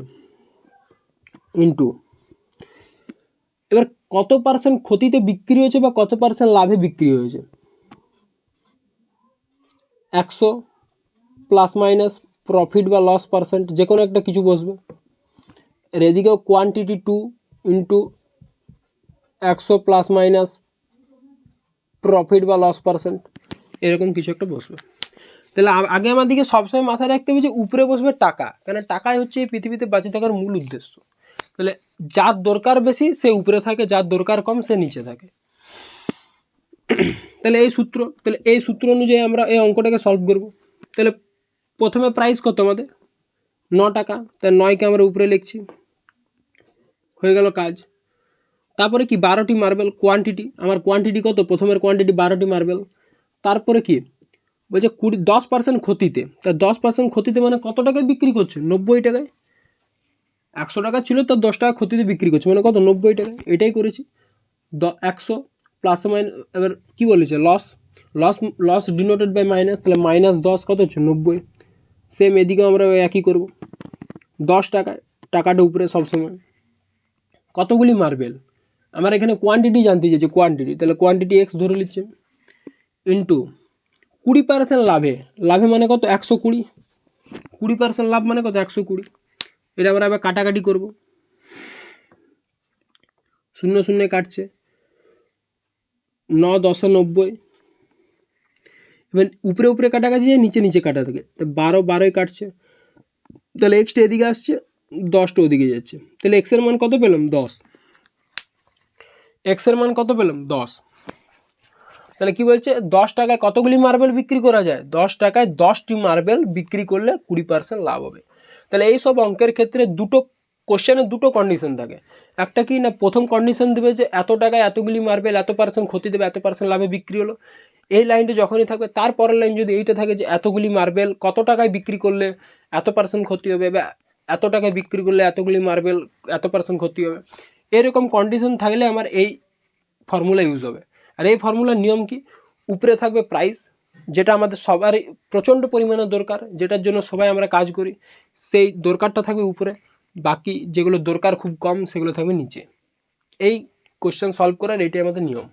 ইনটু, এবার কত পার্সেন্ট ক্ষতিতে বিক্রি হয়েছে বা কত পার্সেন্ট লাভে বিক্রি হয়েছে, 100 প্লাস মাইনাস প্রফিট বা লস পার্সেন্ট, যে কোনো একটা কিছু বসবে। এর এদিকেও quantity 2 into 100 plus minus profit বা লস পার্সেন্ট, এরকম কিছু একটা বসবে। তাহলে আগে আমাদেরকে সবসময় মাথায় রাখতে হবে যে উপরে বসবে টাকা, কারণ টাকাই হচ্ছে এই পৃথিবীতে বাঁচে থাকার মূল উদ্দেশ্য। তাহলে যার দরকার বেশি সে উপরে থাকে, যার দরকার কম সে নিচে থাকে। তাহলে এই সূত্র অনুযায়ী আমরা এই অঙ্কটাকে সলভ করব। তাহলে প্রথমে প্রাইস কত আমাদের 9 টাকা, তাই 9কে আমরা উপরে লিখছি, হয়ে গেল কাজ। তারপরে কি 12টি মার্বেল কোয়ান্টিটি, আমার কোয়ান্টিটি কত, প্রথমের কোয়ান্টিটি 12টি মার্বেল। তারপরে কি বলছে 10% ক্ষতিতে, তা 10% ক্ষতিতে মানে কত টাকায় বিক্রি করছে, 90 টাকায়। 100 টাকা ছিল, তার 10 টাকা ক্ষতিতে বিক্রি করছে, মানে কত, 90 টাকায়। এটাই করেছি। 100 প্লাস মাইনাস, এবার কী বলেছে, লস ডিনোটেড বাই মাইনাস, তাহলে -10 কত হচ্ছে, 90। সেম এদিকেও আমরা একই করব, 10 টাকায়, টাকাটা উপরে সবসময়। কতগুলি মার্বেল, আমার এখানে কোয়ান্টিটি জানতে চাইছে, কোয়ান্টিটি, তাহলে কোয়ান্টিটি এক্স ধরে নিচ্ছে, ইন্টু 20% লাভে মানে কত, 120, 20% লাভ মানে কত, 120। এটা আমরা আবার কাটাকাটি করব, 0 0 কাটছে, 9 10 90, এবার উপরে উপরে কাটাকাটি যায়, নিচে নিচে কাটা থাকে, তো 12 12 কাটছে, তাহলে এক্সটা এদিকে আসছে, 10টা ওদিকে যাচ্ছে, তাহলে এক্সের মান কত পেলাম 10, এক্সের মান কত পেলাম 10। তাহলে কি বলছে 10 টাকায় কতগুলি মার্বেল বিক্রি করা যায়, 10 টাকায় 10টি মার্বেল বিক্রি করলে 20% লাভ হবে। তাহলে এই সব অঙ্কের ক্ষেত্রে দুটো কোশ্চেনে দুটো কন্ডিশন থাকে, একটা কি না প্রথম কন্ডিশন দেবে যে এত টাকায় এতগুলি মার্বেল এত পার্সেন্ট ক্ষতি দেবে, এত পার্সেন্ট লাভে বিক্রি হলো, এই লাইনটা যখনই থাকবে তারপরের লাইন যদি এইটা থাকে যে এতগুলি মার্বেল কত টাকায় বিক্রি করলে এত পার্সেন্ট ক্ষতি হবে, বা এত টাকায় বিক্রি করলে এতগুলি মার্বেল এত পার্সেন্ট ক্ষতি হবে, এরকম কন্ডিশন থাকলে আমার এই ফর্মুলা ইউজ হবে। আর এই ফর্মুলার নিয়ম কি, উপরে থাকবে প্রাইস, যেটা আমাদের সবারই প্রচণ্ড পরিমাণে দরকার, যেটার জন্য সবাই আমরা কাজ করি, সেই দরকারটা থাকবে উপরে, বাকি যেগুলো দরকার খুব কম সেগুলো থাকবে নিচে। এই কোশ্চেন সলভ করার এটাই আমাদের নিয়ম।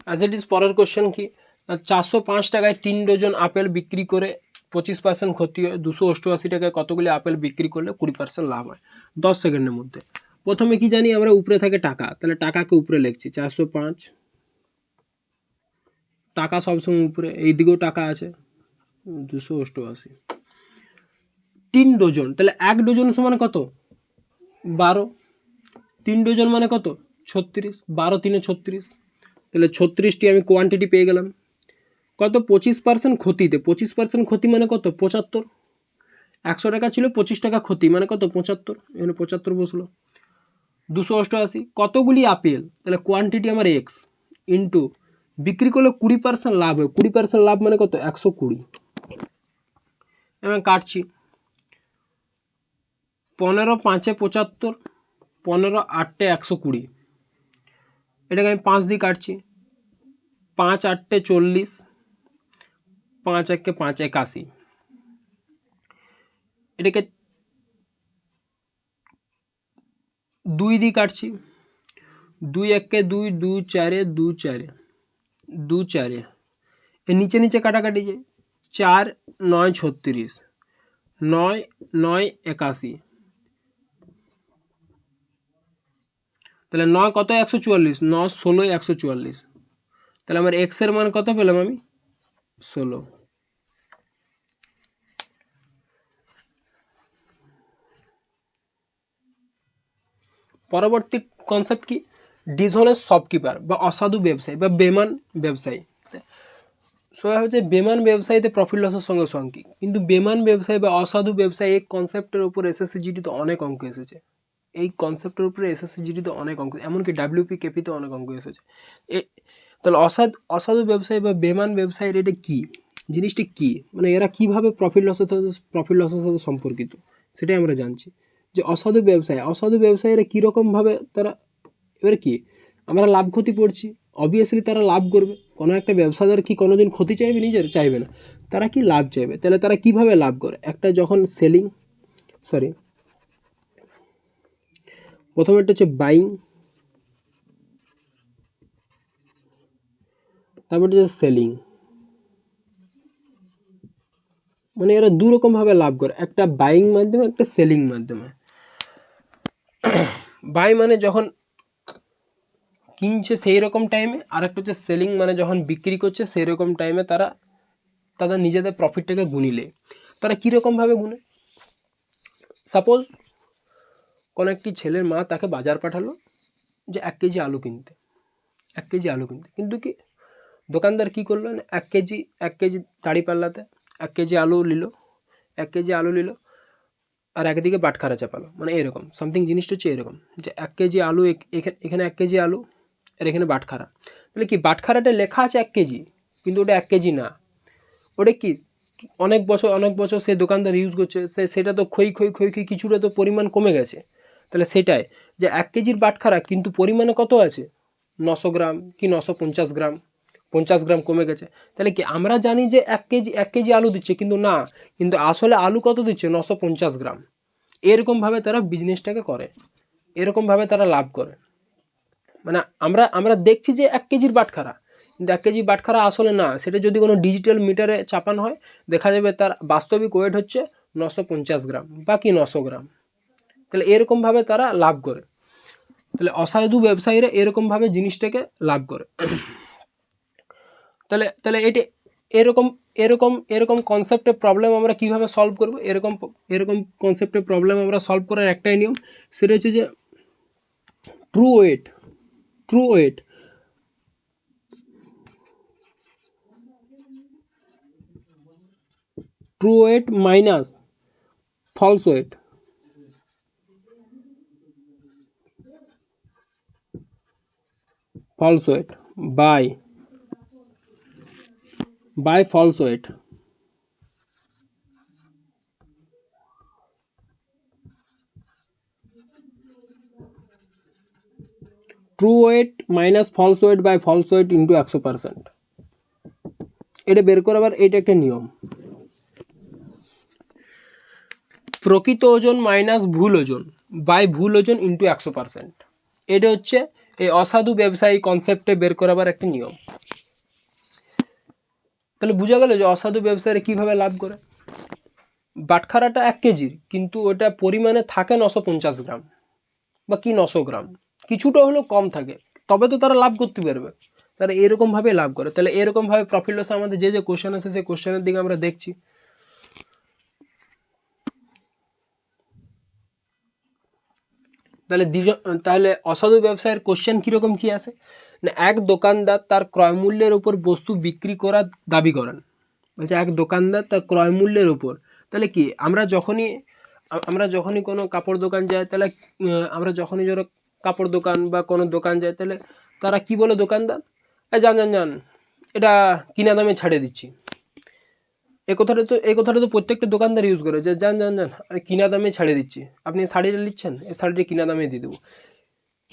অ্যাজ ইট ইজ পরের কোশ্চেন কি, 405 টাকায় 3 ডজন আপেল বিক্রি করে 25% ক্ষতি হয়, 288 টাকায় কতগুলি আপেল বিক্রি করলে 20% লাভ হয় 10 সেকেন্ডের মধ্যে। প্রথমে কি জানি আমরা, উপরে থাকে টাকা, তাহলে টাকাকে উপরে লিখছি 405, টাকা সবসময় উপরে, এই দিকেও টাকা আছে 288, 3 ডজন, তাহলে 1 ডজন সমান কত 12, 3 ডজন মানে কত 36, 12 3 36, তাহলে 36টি আমি কোয়ান্টিটি পেয়ে গেলাম। কত 25% ক্ষতিতে, 25% ক্ষতি মানে কত 75, 100 টাকা ছিল 25 টাকা ক্ষতি মানে কত 75, এখানে 75 বসলো। 288 কতগুলি আপেল, তাহলে কোয়ান্টিটি আমার এক্স ইন্টু বিক্রি করলে 20% লাভ হয়, 20% লাভ মানে কত 120, এবং কাটছি 15 5 75, 15 8 120, এটাকে আমি 5 দিয়ে কাটছি, 5 8 40, 5 1 5 81, এটাকে 2 দিয়ে কাটছি, 2 1 2 2 4 2 4 2 4, এর নিচে নিচে কাটাকাটি যায়, 4 9 36, 9 9 81, তাহলে 9 কত 144, 9 16 144, তাহলে আমার এক্স এর মান কত পেলাম আমি 16। পরবর্তী কনসেপ্ট কি, ডিসঅনেস্ট শপকিপার বা অসাধু ব্যবসায়ী বা বেমান ব্যবসায়ী। সবাই হচ্ছে বেমান ব্যবসায়ীতে প্রফিট লসের সঙ্গে সঙ্গে, কিন্তু বেমান ব্যবসায়ী বা অসাধু ব্যবসায়ী এই কনসেপ্টের উপর এসএসসি জিডিতে অনেক অঙ্ক এসেছে, এই কনসেপ্টের উপরে এসএসসি জিডিতে অনেক অঙ্ক, এমনকি ডাব্লিউপি কেপিতে অনেক অঙ্ক এসেছে। তাহলে অসাধু ব্যবসায়ী বা বেমান ব্যবসায়ীর এটা কী জিনিসটি কী, মানে এরা কীভাবে প্রফিট লসের সাথে সম্পর্কিত সেটাই আমরা জানছি। যে অসাধু ব্যবসায়ীরা কীরকমভাবে তারা, এবারে কি আমরা লাভ ক্ষতি পড়ছি, অবভিয়াসলি তারা লাভ করবে, কোনো একটা ব্যবসাদার কি কোনোদিন ক্ষতি চাইবে, নিজের চাইবে না, তারা কি লাভ চাইবে। তাহলে তারা কিভাবে লাভ করে, একটা যখন প্রথমে একটা হচ্ছে বাইং, তারপর হচ্ছে সেলিং, মানে এরা দু রকমভাবে লাভ করে, একটা বাইং মাধ্যমে একটা সেলিং মাধ্যমে। বাই মানে যখন কিনছে সেই রকম টাইমে, আর একটা হচ্ছে সেলিং মানে যখন বিক্রি করছে সেই রকম টাইমে তারা তাদের নিজেদের প্রফিটটাকে গুনিলে। তারা কীরকমভাবে গুনে, সাপোজ কোনো একটি ছেলের মা তাকে বাজার পাঠালো যে 1 কেজি আলু কিনতে, কিন্তু কি দোকানদার কী করলো, 1 কেজি দাঁড়িপাল্লাতে 1 কেজি আলু নিল, 1 কেজি আলু নিল, আর একদিকে বাটখারা চাপালো, মানে এরকম সামথিং জিনিসটা হচ্ছে এরকম যে 1 কেজি আলু, এখানে 1 কেজি আলু আর এখানে বাটখারা, তাহলে কি বাটখারাটা লেখা আছে 1 কেজি, কিন্তু ওটা 1 কেজি না, ওটা কি অনেক বছর সে দোকানদার ইউজ করছে, সেটা তো ক্ষয় কিছুটা তো পরিমাণ কমে গেছে। তাহলে সেটাই যে 1 কেজির বাটখারা কিন্তু পরিমাণে কত আছে 900 গ্রাম কি 950 গ্রাম, 50 গ্রাম কমে গেছে। তাহলে কি আমরা জানি যে 1 কেজি আলু দিচ্ছে, কিন্তু না, কিন্তু আসলে আলু কত দিচ্ছে 950 গ্রাম। এরকমভাবে তারা বিজনেসটাকে করে, এরকমভাবে তারা লাভ করে। মানে আমরা দেখছি যে 1 কেজির বাটখারা, কিন্তু 1 কেজি বাটখারা আসলে না, সেটা যদি কোনো ডিজিটাল মিটারে চাপানো হয় দেখা যাবে তার বাস্তবিক ওয়েট হচ্ছে 950 গ্রাম বা কি 900 গ্রাম। তাহলে এরকমভাবে তারা লাভ করে। তাহলে অসাধু ব্যবসায়ীরা এরকমভাবে জিনিসটাকে লাভ করে। তাহলে তাহলে এটি এরকম এরকম এরকম কনসেপ্টের প্রবলেম আমরা কিভাবে সলভ করব? এরকম এরকম কনসেপ্টের প্রবলেম আমরা সলভ করার একটাই নিয়ম, সেটা হচ্ছে যে true weight true weight true weight minus false weight by false weight. True weight minus false weight by false weight into 100%, এটা বের করাবার এটা একটা নিয়ম। প্রকৃত ওজন মাইনাস ভুল ওজন বাই ভুল ওজন ইন্টু 100%, এটা হচ্ছে এই অসাধু ব্যবসায়ী কনসেপ্টে বের করাবার একটা নিয়ম। তাহলে বোঝা গেল যে অসাধু ব্যবসায়ীরা কীভাবে লাভ করে। বাটখারাটা 1 কেজির, কিন্তু ওটা পরিমাণে থাকে 950 গ্রাম বা কি 900 গ্রাম, কিছুটা হলেও কম থাকে, তবে তো তারা লাভ করতে পারবে। তারা এরকমভাবে লাভ করে। তাহলে এরকমভাবে প্রফিট লস আমাদের যে যে কোশ্চেন আছে সেই কোশ্চেনের দিকে আমরা দেখছি। তাহলে অসাধু ব্যবসায়ের কোশ্চেন কীরকম কী আসে না, এক দোকানদার তার ক্রয় মূল্যের উপর বস্তু বিক্রি করার দাবি করেন। বলছে এক দোকানদার তার ক্রয় মূল্যের উপর, তাহলে কি আমরা যখনই কোনো কাপড় দোকান যাই, তাহলে আমরা যখনই ধরো কাপড় দোকান বা কোনো দোকান যাই, তাহলে তারা কি বলে দোকানদার, যান যান যান এটা কিনা দামে ছাড়ে দিচ্ছি। এই কথাটা তো প্রত্যেকটা দোকানদার ইউজ করে, যে যান যান যান আমি কিনা দামে ছাড়ে দিচ্ছি, আপনি শাড়িটা নিচ্ছেন, এই শাড়িটা কিনা দামে দিয়ে দেবো।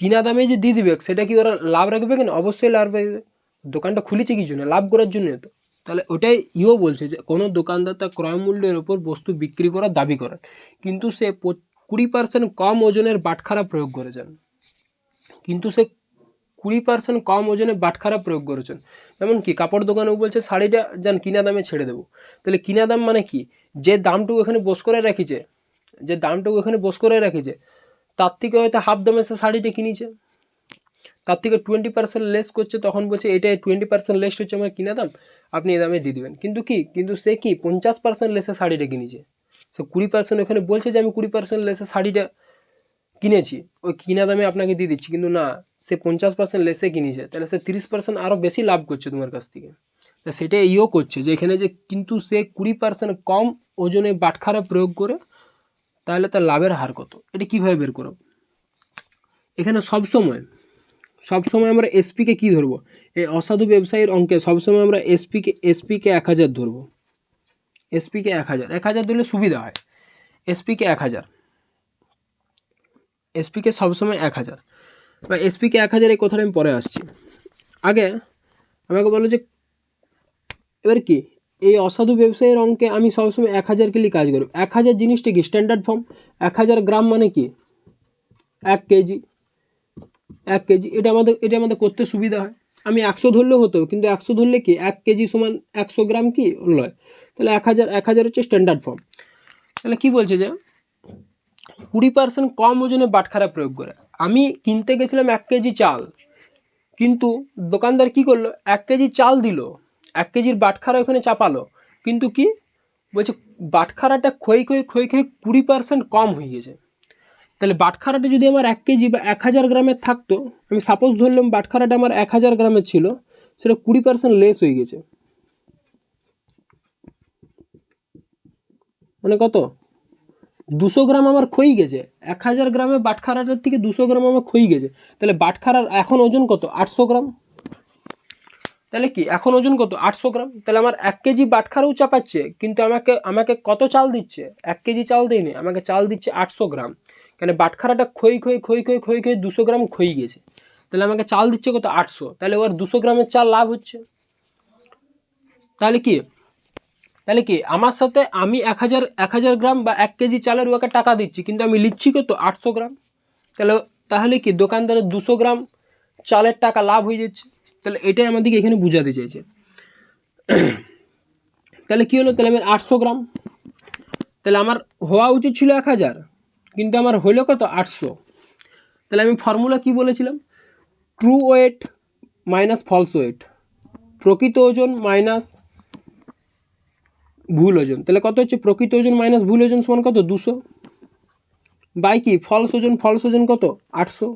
কিনা দামে যে দিয়ে দিবে সেটা কি ওরা লাভ রাখবে কেন? অবশ্যই লাভ রাখবে। দোকানটা খুলেছে কি জন্য? লাভ করার জন্য তো। তাহলে ওটাই বলছে যে কোনো দোকানদার তার ক্রয় মূল্যের ওপর বস্তু বিক্রি করার দাবি করেন, কিন্তু সে 20% কম ওজনের বাটখারা প্রয়োগ করেছেন। যেমন কি কাপড় দোকানেও বলছে শাড়িটা যান কিনা দামে ছেড়ে দেবো। তাহলে কিনা দাম মানে কি? যে দামটুকু এখানে বস করে রাখিছে তার থেকে হয়তো হাফ দামে সে শাড়িটা কিনেছে, তার থেকে 20% লেস করছে, তখন বলছে এটা 20% লেস হচ্ছে আমার কিনা দাম, আপনি এই দামে দিয়ে দেবেন। কিন্তু সে কি 50% লেসে শাড়িটা কিনেছে, সে 20% ওখানে বলছে যে আমি 20% লেসে শাড়িটা কিনেছি, ওই কিনা দামে আপনাকে দিয়ে দিচ্ছি, কিন্তু না, সে 50% লেসে কিনেছে, তাহলে সে 30% আরও বেশি লাভ করছে তোমার কাছ থেকে। তা সেটা করছে যে এখানে যে কিন্তু সে 20% কম ওজনে বাটখারা প্রয়োগ করে, তাহলে তার লাভের হার কত, এটা কীভাবে বের করো? এখানে সবসময় আমরা এসপিকে কী ধরবো? এই অসাধু ব্যবসায়ীর অঙ্কে সবসময় আমরা এসপিকে 1000 ধরবো। এসপিকে 1000 ধরলে সুবিধা হয়। এসপিকে 1000 সবসময় 1000 বা এসপিকে 1000, এই কথাটা আমি পরে আসছি। আগে আমাকে বলো যে এবার কি এই অসাধু ব্যবসায়ীর অঙ্কে আমি সবসময় 1000কে নিয়ে কাজ করব। 1000 জিনিসটা কি স্ট্যান্ডার্ড ফর্ম, 1000 গ্রাম মানে কি 1 কেজি। এটা আমাদের করতে সুবিধা হয়। আমি 100 ধরলেও হতো, কিন্তু 100 ধরলে কি 1 কেজি সমান 100 গ্রাম কি নয়। তাহলে 1000 হচ্ছে স্ট্যান্ডার্ড ফর্ম। তাহলে কি বলছে যে 20% কম ওজনে বাটখারা প্রয়োগ করে। আমি কিনতে গেছিলাম 1 কেজি চাল, কিন্তু দোকানদার কি করলো, 1 কেজি চাল দিল, 1 কেজির বাটখারা ওখানে চাপালো, কিন্তু কি বলছে বাটখারাটা ক্ষয় 20% কম হয়ে গেছে। তাহলে বাটখারাটা যদি আমার 1 কেজি বা 1000 গ্রামের থাকতো, আমি সাপোজ ধরলাম বাটখারাটা আমার 1000 গ্রামের ছিল, সেটা 20% লেস হয়ে গেছে। মানে কত? 200 গ্রাম আমার ক্ষয়ে গেছে। 1000 গ্রামে বাটখারাটার থেকে 200 গ্রাম আমার ক্ষয়ে গেছে। তাহলে বাটখারার এখন ওজন কত? 800 গ্রাম। তাহলে কি এখন ওজন কত? 800 গ্রাম। তাহলে আমার 1 কেজি বাটখারাও চাপাচ্ছে, কিন্তু আমাকে কত চাল দিচ্ছে? 1 কেজি চাল দেয়নি, আমাকে চাল দিচ্ছে 800 গ্রাম। কেন? বাটখারাটা ক্ষয় 200 গ্রাম ক্ষয়ে গেছে। তাহলে আমাকে চাল দিচ্ছে কত? 800। তাহলে ওর 200 গ্রামের চাল লাভ হচ্ছে। তাহলে কি আমার সাথে আমি 1000 গ্রাম বা 1 কেজি চালের ওকে টাকা দিচ্ছি, কিন্তু আমি লিখছি কত? 800 গ্রাম। তাহলে কি দোকানদারের 200 গ্রাম চালের টাকা লাভ হয়ে যাচ্ছে। তাহলে এটাই আমাদেরকে এখানে বোঝাতে চাইছে। তাহলে কী হলো, তাহলে আমি 800 গ্রাম, তাহলে আমার হওয়া উচিত ছিল 1000, কিন্তু আমার হলো কত 800। তাহলে আমি ফর্মুলা কি বলেছিলাম, true weight minus false weight, প্রকৃত ওজন মাইনাস ভুল ওজন। তাহলে কত হচ্ছে, প্রকৃত ওজন মাইনাস ভুল ওজন সমান কত 200, বাই কি ফলস ওজন কত 800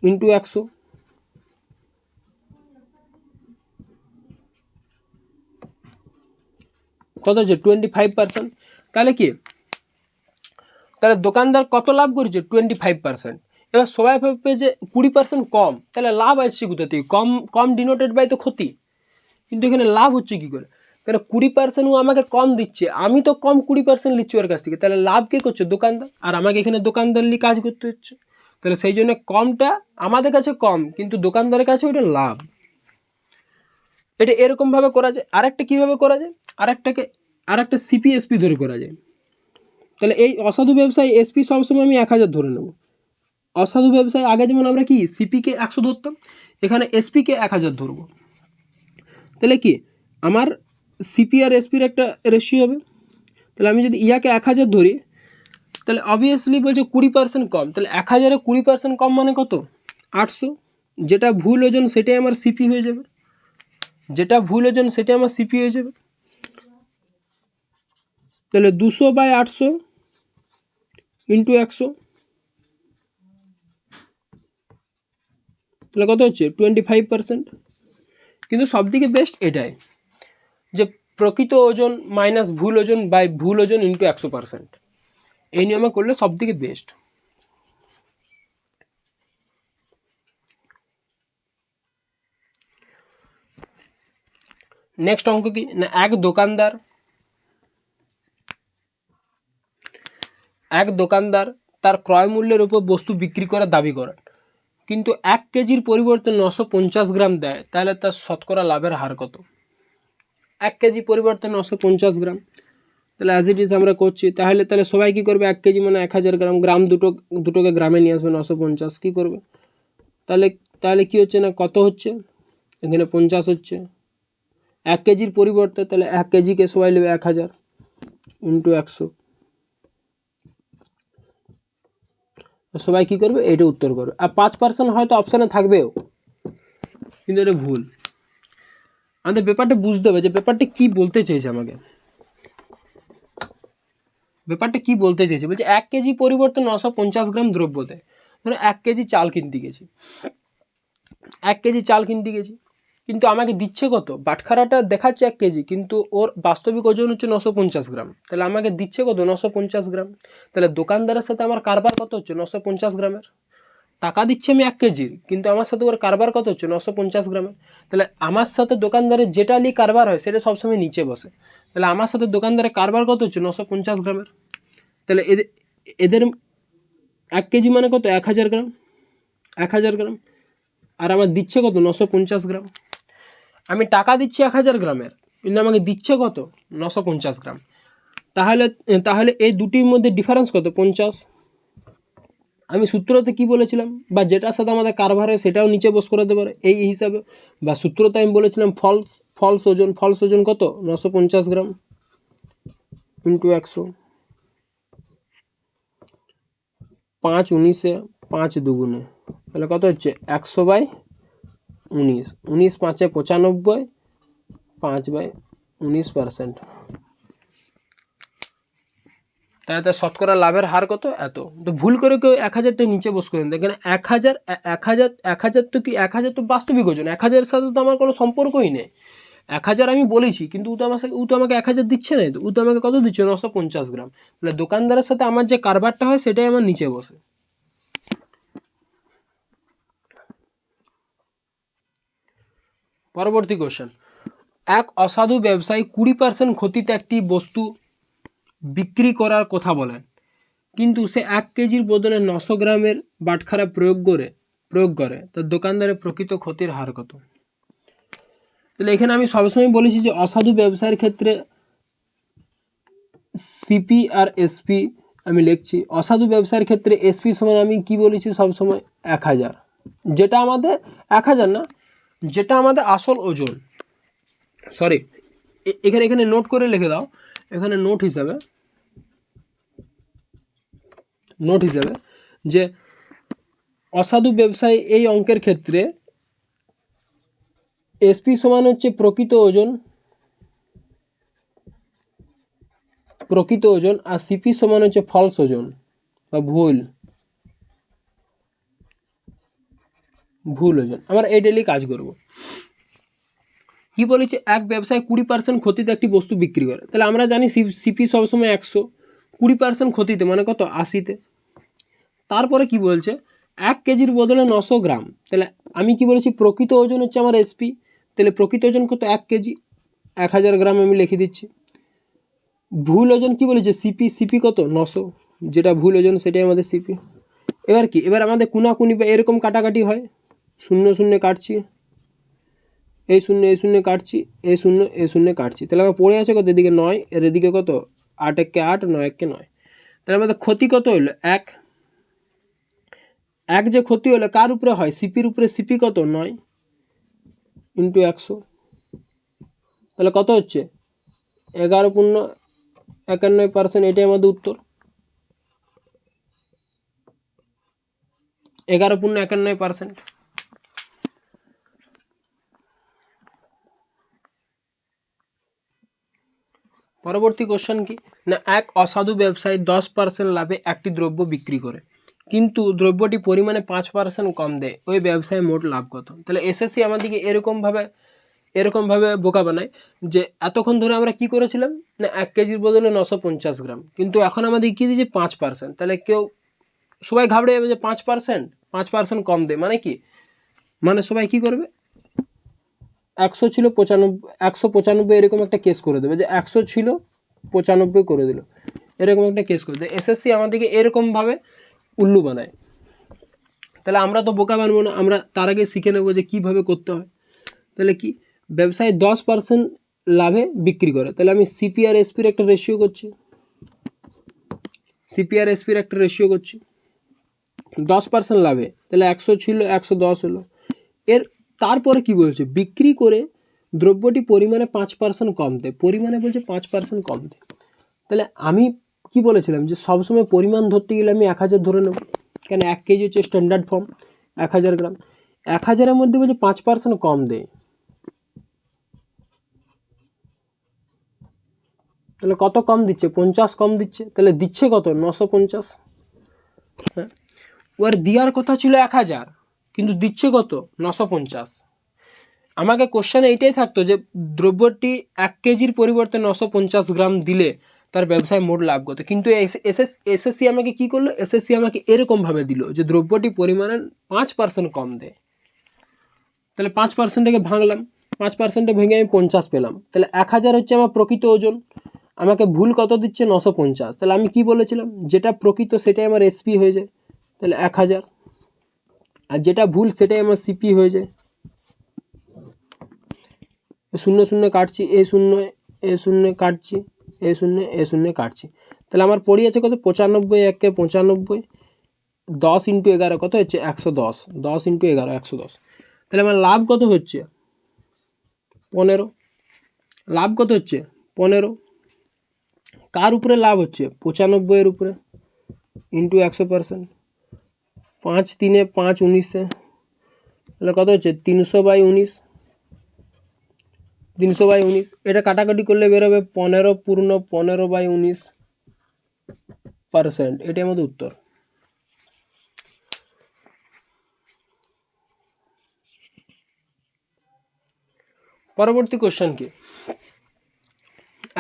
ইন্টু 100, কত হচ্ছে 25%। তাহলে কি, তাহলে দোকানদার কত লাভ করেছে 25%। এবার সবাই ভাববে যে 20% কম, তাহলে লাভ আসছে কোথা থেকে, কম ডিনোটেড বাই তো ক্ষতি, কিন্তু এখানে লাভ হচ্ছে কী করে, তাহলে 20% ও আমাকে কম দিচ্ছে, আমি তো কম 20% নিচ্ছি ওর কাছ থেকে, তাহলে লাভ কে করছে দোকানদার, আর আমাকে এখানে দোকানদার নিয়ে কাজ করতে হচ্ছে। তাহলে সেই জন্য কমটা আমাদের কাছে কম, কিন্তু দোকানদারের কাছে ওটা লাভ। এটা এরকমভাবে করা যায়। আরেকটা কীভাবে করা যায়, আরেকটা সিপিএসপি ধরে করা যায়। তাহলে এই অসাধু ব্যবসায় এসপি সবসময় আমি 1000 ধরে নেব। অসাধু ব্যবসায় আগে যেমন আমরা কি সিপিকে 100 ধরতাম, এখানে এসপিকে 1000 ধরবো। তাহলে কি আমার সিপি আর এসপির একটা রেশিও হবে। তাহলে আমি যদি ইয়াকে 1000 ধরি, তাহলে অবভিয়াসলি বলছে 20% কম, তাহলে 1000-এ 20% কম মানে কত 800। যেটা ভুল ওজন সেটাই আমার সিপি হয়ে যাবে, তাহলে 200/800 ইন্টু 100, তাহলে কত হচ্ছে 25%। কিন্তু সবথেকে বেস্ট এটাই যে প্রকৃত ওজন মাইনাস ভুল ওজন বাই ভুল ওজন ইন্টু 100%, এই নিয়মে করলে সবথেকে বেস্ট। নেক্সট অঙ্ক কি না, এক দোকানদার তার ক্রয় মূল্যের উপর বস্তু বিক্রি করার দাবি করেন, কিন্তু 1 কেজির পরিবর্তে 950 গ্রাম দেয়, তাহলে তার শতকরা লাভের হার কত। 1 কেজি পরিবর্তে 950 গ্রাম, তাহলে অ্যাজ ইট ইজ আমরা করছি। তাহলে সবাই কী করবে, 1 কেজি মানে 1000 গ্রাম, দুটোকে গ্রামে নিয়ে আসবে, 950 কী করবে, তাহলে কী হচ্ছে না, কত হচ্ছে এখানে 50 হচ্ছে 1 কেজির পরিবর্তে, তাহলে 1 কেজিকে সবাই নেবে 1000 ইন্টু 100, সবাই কী করবে, এটা উত্তর করবে। আর 5% হয়তো অপশানে থাকবেও, কিন্তু এটা ভুল। আমাদের ব্যাপারটা বুঝতে হবে যে ব্যাপারটা কী বলতে চেয়েছে আমাকে, বলছে 1 কেজি পরিবর্তে 950 গ্রাম দ্রব্য দেয়। ধরো 1 কেজি চাল কিনতে গেছি, কিন্তু আমাকে দিচ্ছে কত, বাটখারাটা দেখাচ্ছে 1 কেজি, কিন্তু ওর বাস্তবিক ওজন হচ্ছে 950 গ্রাম, তাহলে আমাকে দিচ্ছে কত 950 গ্রাম। তাহলে দোকানদারের সাথে আমার কারবার কত হচ্ছে 950 গ্রামের, টাকা দিচ্ছে আমি 1 কেজির, কিন্তু আমার সাথে ওর কারবার কত হচ্ছে 950 গ্রামের। তাহলে আমার সাথে দোকানদারের যেটা নিয়ে কারবার হয় সেটা সবসময় নিচে বসে, তাহলে আমার সাথে দোকানদারের কারবার কত হচ্ছে 950 গ্রামের। তাহলে এদের 1 কেজি মানে কত 1000 গ্রাম, আর আমার দিচ্ছে কত 950 গ্রাম। আমি টাকা দিচ্ছি 1000 গ্রামের, কিন্তু আমাকে দিচ্ছে কত 950 গ্রাম। তাহলে এই দুটির মধ্যে ডিফারেন্স কত 50। আমি সূত্রতে কি বলেছিলাম, বা যেটার সাথে আমাদের কারবার হয় সেটাও নিচে বস করাতে পারে এই হিসাবে, বা সূত্রতে আমি বলেছিলাম ফলস ওজন কত 950 গ্রাম ইন্টু 100, 5 19 5 দুগুণে, তাহলে কত হচ্ছে 100/19, 19 5 95, 5/19%। তাহলে তার শতকরা লাভের হার কত এত। তো ভুল করে কেউ 1000টা নিচে বস করেন, দেখেন 1000 তো কি 1000 তো বাস্তবিক ওজন, 1000-এর সাথে তো আমার কোনো সম্পর্কই নেই। 1000 আমি বলেছি, কিন্তু ও তো আমাকে 1000 দিচ্ছে না, ও তো আমাকে কত দিচ্ছে 950 গ্রাম। তাহলে দোকানদারের সাথে আমার যে কারবারটা হয় সেটাই আমার নিচে বসে। পরবর্তী কোশ্চেন, এক অসাধু ব্যবসায়ী 20% ক্ষতিতে একটি বস্তু বিক্রি করার কথা বলেন, কিন্তু সে 1 কেজির বদলে 900 গ্রামের বাটখারা প্রয়োগ করে, তার দোকানদারের প্রকৃত ক্ষতির হার কত। তাহলে এখানে আমি সবসময় বলেছি যে অসাধু ব্যবসায়ের ক্ষেত্রে সিপি আর এসপি আমি লিখছি। অসাধু ব্যবসায়ের ক্ষেত্রে এসপি সমান আমি কি বলেছি সবসময় 1000, যেটা আমাদের 1000 না, যেটা আমাদের আসল ওজন, সরি এখানে নোট করে লিখে দাও, এখানে নোট হিসাবে যে অসাধু ব্যবসায়ী এই অঙ্কের ক্ষেত্রে এসপি সমান হচ্ছে প্রকৃত ওজন আর সিপি সমান হচ্ছে ফলস ওজন বা ভুল ওজন। আমরা এই ডেলি কাজ করব। কি বলেছে, এক ব্যবসায় 20% ক্ষতিতে একটি বস্তু বিক্রি করে, তাহলে আমরা জানি সিপি সবসময় 100, 20% ক্ষতিতে মানে কত, 80তে। তারপরে কি বলছে, 1 কেজির বদলে 900 গ্রাম, তাহলে আমি কি বলেছি, প্রকৃত ওজন হচ্ছে আমার এসপি, তাহলে প্রকৃত ওজন কত, 1 কেজি, 1000 গ্রাম আমি লিখে দিচ্ছি। ভুল ওজন কি বলেছে, সিপি কত, 900, যেটা ভুল ওজন সেটাই আমাদের সিপি। এবার কি, এবার আমাদের কুনাকুনি বা এরকম কাটাকাটি হয়, 0 কাটছি, এই 0 কাটছি, এই 0 কাটছি, তাহলে আমার পড়ে আছে কত, এদিকে 9, এর এদিকে কত, 8 একে 8, 9 একে 9, তাহলে আমাদের ক্ষতি কত হলো, 1 যে ক্ষতি হলো কার উপরে হয়, সিপির উপরে, সিপি কত, 9 ইন্টু 100, তাহলে কত হচ্ছে, 11.91%, এটাই আমাদের উত্তর, 11.91%। পরবর্তী কোশ্চেন কি না, এক অসাধু ব্যবসায়ী 10% লাভে একটি দ্রব্য বিক্রি করে, কিন্তু দ্রব্যটি পরিমাণে 5% কম দেয়, ওই ব্যবসায় মোট লাভ কত। তাহলে এসএসসি আমাদেরকে এরকমভাবে বোকা বানায় যে এতক্ষণ ধরে আমরা কি করেছিলাম না, 1 কেজির বদলে 950 গ্রাম, কিন্তু এখন আমাদের কি দিয়েছে 5%, তাহলে সবাই ঘাবড়ে যাবে যে 5% কম দেয় মানে কি, মানে সবাই কি করবে, 100 ছিল 195 এরকম একটা কেস করে দেবে, যে 100 ছিল 95 করে দিল, এরকম একটা কেস করে দেবে। এসএসসি আমাদেরকে এরকমভাবে উল্লু বানায়, তাহলে আমরা তো বোকা বানবো না, আমরা তার আগে শিখে নেবো যে কীভাবে করতে হয়। তাহলে কি, ব্যবসায়ী 10% লাভে বিক্রি করে, তাহলে আমি সিপি আর এসপির একটা রেশিও করছি, 10% লাভে, তাহলে 100 ছিল 110 হলো। এর তারপরে কি বলছে, বিক্রি করে দ্রব্যটি পরিমাণে 5% কম দেয়, পরিমাণে বলছে 5% কম দেয়, তাহলে আমি কি বলেছিলাম যে সবসময় পরিমাণ ধরতে গেলে আমি 1000 ধরে নেব, কেন 1 কেজি হচ্ছে স্ট্যান্ডার্ড ফর্ম, 1000 গ্রাম, 1000-এর মধ্যে বলছে 5% কম দেয়, তাহলে কত কম দিচ্ছে, 50 কম দিচ্ছে, তাহলে দিচ্ছে কত, 950। হ্যাঁ, ওর দেওয়ার কথা ছিল 1000, কিন্তু দিচ্ছে কত, 950। আমাকে কোশ্চেনে এইটাই থাকতো যে দ্রব্যটি 1 কেজির পরিবর্তে 950 গ্রাম দিলে তার ব্যবসায় মোট লাভ কত, কিন্তু এসএসসি আমাকে কি করলো, এসএসসি আমাকে এরকমভাবে দিল যে দ্রব্যটি পরিমাণে 5% কম দেয়, তাহলে 5%টাকে ভাঙলাম, 5%-এ ভেঙে আমি 50 পেলাম, তাহলে 1000 হচ্ছে আমার প্রকৃত ওজন, আমাকে ভুল কত দিচ্ছে, 950, তাহলে আমি কি বলেছিলাম, যেটা প্রকৃত সেটাই আমার এসপি হয়ে যায়, তাহলে 1000, আর যেটা ভুল সেটাই আমার সিপি হয়ে যায়। 0 কাটছি, এ 0 কাটছি, এ 0 কাটছি, তাহলে আমার পড়ে আছে কত, 95, 1 95, 10 ইন্টু 11 কত হচ্ছে, 110, 10 ইন্টু 11 110, তাহলে আমার লাভ কত হচ্ছে, 15, লাভ কত হচ্ছে, 15, কার উপরে লাভ হচ্ছে, 95-এর উপরে, ইন্টু 100%, 5 3 5 19, তাহলে কত হচ্ছে, 300/19, 300/19, এটা কাটাকাটি করলে বেরোবে 15 এটাই আমাদের উত্তর। পরবর্তী কোশ্চেন কি,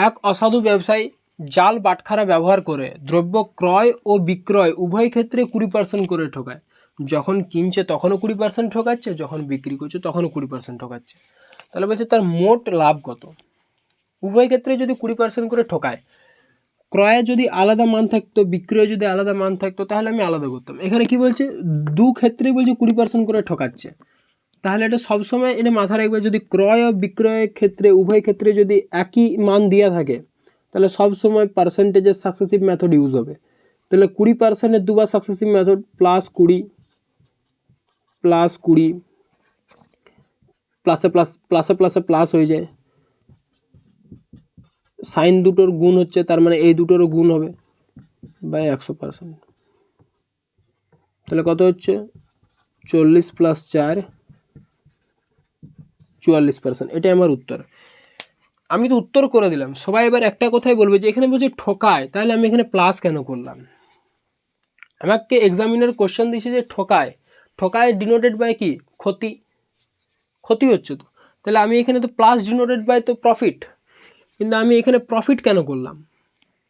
এক অসাধু ব্যবসায়ী জাল বাটখারা ব্যবহার করে দ্রব্য ক্রয় ও বিক্রয় উভয় ক্ষেত্রে 20% করে ঠকায়, যখন কিনছে তখনও 20% ঠকাচ্ছে, যখন বিক্রি করছে তখনও 20% ঠকাচ্ছে, তাহলে বলছে তার মোট লাভ কত। উভয় ক্ষেত্রে যদি 20% করে ঠকায়, ক্রয়ে যদি আলাদা মান থাকতো, বিক্রয়ে যদি আলাদা মান থাকতো, তাহলে আমি আলাদা করতাম। এখানে কি বলছে, দু ক্ষেত্রেই বলছে 20% করে ঠকাচ্ছে, তাহলে এটা সবসময় এটা মাথায় রাখবে, যদি ক্রয় ও বিক্রয়ের ক্ষেত্রে উভয় ক্ষেত্রে যদি একই মান দেওয়া থাকে, তাহলে সবসময় পার্সেন্টেজের সাকসেসিভ মেথড ইউজ হবে, তাহলে 20%-এর দুবার সাকসেসিভ মেথড +20 প্লাস 20, প্লাসে প্লাস প্লাসে প্লাসে প্লাস হয়ে যায়, সাইন দুটোর গুণ হচ্ছে, তার মানে এই দুটোরও গুণ হবে বাই 100%। তাহলে কত হচ্ছে 40 + 4 44%। এটাই আমার উত্তর। আমি তো উত্তর করে দিলাম। সবাই এবার একটা কথাই বলবে যে এখানে বলছে ঠকায়, তাহলে আমি এখানে প্লাস কেন করলাম? আমাকে এক্সামিনার কোশ্চেন দিয়েছে যে ঠকায়, ঠকায় ডিনোটেড বাই কি? ক্ষতি, ক্ষতি হচ্ছে তো, তাহলে আমি এখানে তো প্লাস ডিনোটেড বাই তো প্রফিট, কিন্তু আমি এখানে প্রফিট কেন করলাম?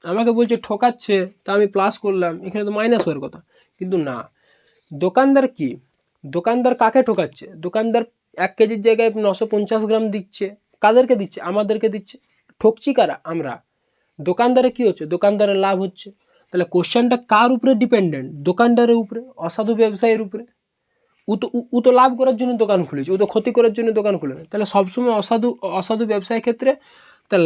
আমাকে বলছে ঠকাচ্ছে, তা আমি প্লাস করলাম, এখানে তো মাইনাস হওয়ার কথা, কিন্তু না। দোকানদার কি? দোকানদার কাকে ঠকাচ্ছে? দোকানদার 1 কেজির জায়গায় 950 গ্রাম দিচ্ছে। কাদেরকে দিচ্ছে? আমাদেরকে দিচ্ছে। ঠকছি কারা? আমরা। দোকানদারে কি হচ্ছে? দোকানদারের লাভ হচ্ছে। তাহলে কোশ্চেনটা কার উপরে ডিপেন্ডেন্ট? দোকানদারের উপরে, অসাধু ব্যবসায়ীর উপরে। ও তো লাভ করার জন্য দোকান খুলেছে, ও তো ক্ষতি করার জন্য দোকান খুলে না। তাহলে সবসময় অসাধু ব্যবসায়ের ক্ষেত্রে তার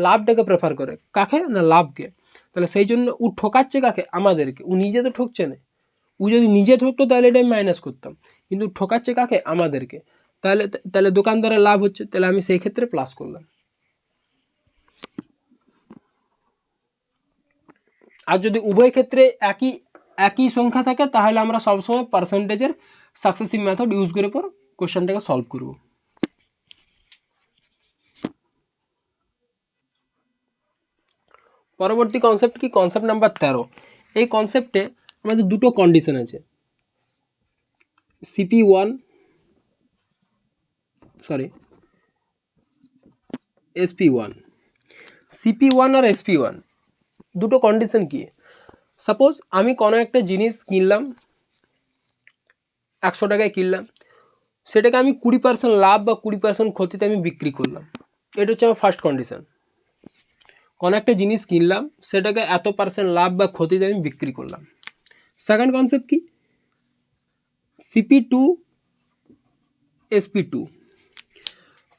লাভটাকে প্রেফার করে। কাকে? না লাভকে। তাহলে সেই জন্য ও ঠকাচ্ছে কাকে? আমাদেরকে। ও নিজে তো ঠকছে না। ও যদি নিজে ঠকতো তাহলে এটা আমি মাইনাস করতাম, কিন্তু ঠকাচ্ছে কাকে? আমাদেরকে। তাহলে তাহলে দোকানদারের লাভ হচ্ছে, তাহলে আমি সেই ক্ষেত্রে প্লাস করলাম। আর যদি উভয় ক্ষেত্রে একই সংখ্যা থাকে তাহলে আমরা সবসময় পার্সেন্টেজের সাকসেসিভ মেথড ইউজ করে পর কোশ্চেনটাকে সলভ করব। পরবর্তী কনসেপ্ট কি? Concept number 13। এই কনসেপ্টে আমাদের দুটো কন্ডিশন আছে, SP1 SP1। CP1 আর SP1 দুটো কন্ডিশন কি? সাপোজ আমি কোনো একটা জিনিস কিনলাম, 100 টাকায় কিনলাম, সেটাকে আমি 20% লাভ বা 20% ক্ষতিতে আমি বিক্রি করলাম। এটা হচ্ছে আমার ফার্স্ট কন্ডিশন। কোনো একটা জিনিস কিনলাম, সেটাকে এত % লাভ বা ক্ষতিতে আমি বিক্রি করলাম। সেকেন্ড কনসেপ্ট কি? CP2 SP2।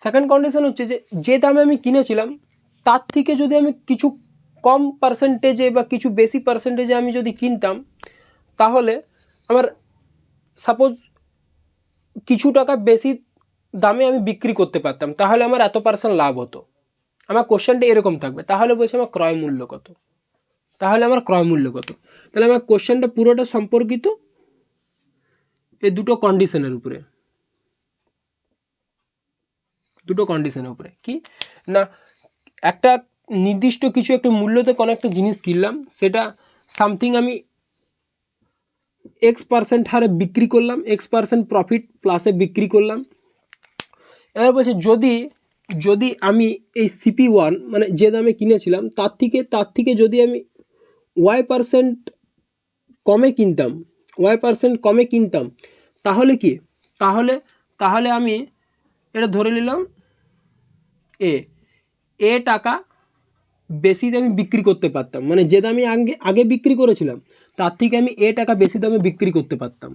সেকেন্ড কন্ডিশন হচ্ছে যে দামে আমি কিনেছিলাম তার থেকে যদি আমি কিছু কম পার্সেন্টেজে বা কিছু বেশি পার্সেন্টেজে আমি যদি কিনতাম, তাহলে আমার সাপোজ কিছু টাকা বেশি দামে আমি বিক্রি করতে পারতাম, তাহলে আমার এত % লাভ হতো। আমার কোশ্চেনটা এরকম থাকবে। তাহলে বলছে আমার ক্রয় মূল্য কত? তাহলে আমার ক্রয় মূল্য কত? তাহলে আমার কোশ্চেনটা পুরোটা সম্পর্কিত এই দুটো কন্ডিশনের উপরে। দুটো কন্ডিশনের উপরে কি না, একটা নির্দিষ্ট কিছু একটা মূল্যতে কোনো একটা জিনিস কিনলাম, সেটা সামথিং আমি X% হারে বিক্রি করলাম, X% প্রফিট প্লাসে বিক্রি করলাম। এবার বলছে যদি আমি এই CP1 মানে যে দামে কিনেছিলাম তার থেকে যদি আমি Y% কমে কিনতাম, তাহলে কি? তাহলে আমি এটা ধরে নিলাম এ টাকা বেশি দামে বিক্রি করতে পারতাম, মানে যে দামে আগে বিক্রি করেছিলাম তার থেকে আমি টাকা বেশি দামে বিক্রি করতে পারতাম,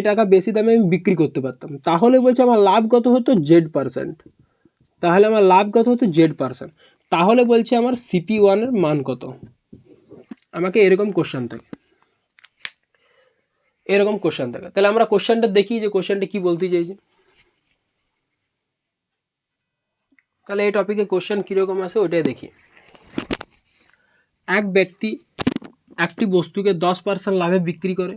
টাকা বেশি দামে আমি বিক্রি করতে পারতাম। তাহলে বলছে আমার লাভ কত হতো? Z%। তাহলে আমার লাভ কত হতো? Z%। তাহলে বলছে আমার CP1 এর মান কত? আমাকে এরকম কোশ্চেন থাকে, তাহলে আমরা কোশ্চেনটা দেখি যে কোশ্চেনটা কি বলতে চাইছে। তাহলে এই টপিকে কোশ্চেন কীরকম আসে ওইটাই দেখি। এক ব্যক্তি একটি বস্তুকে 10% লাভে বিক্রি করে,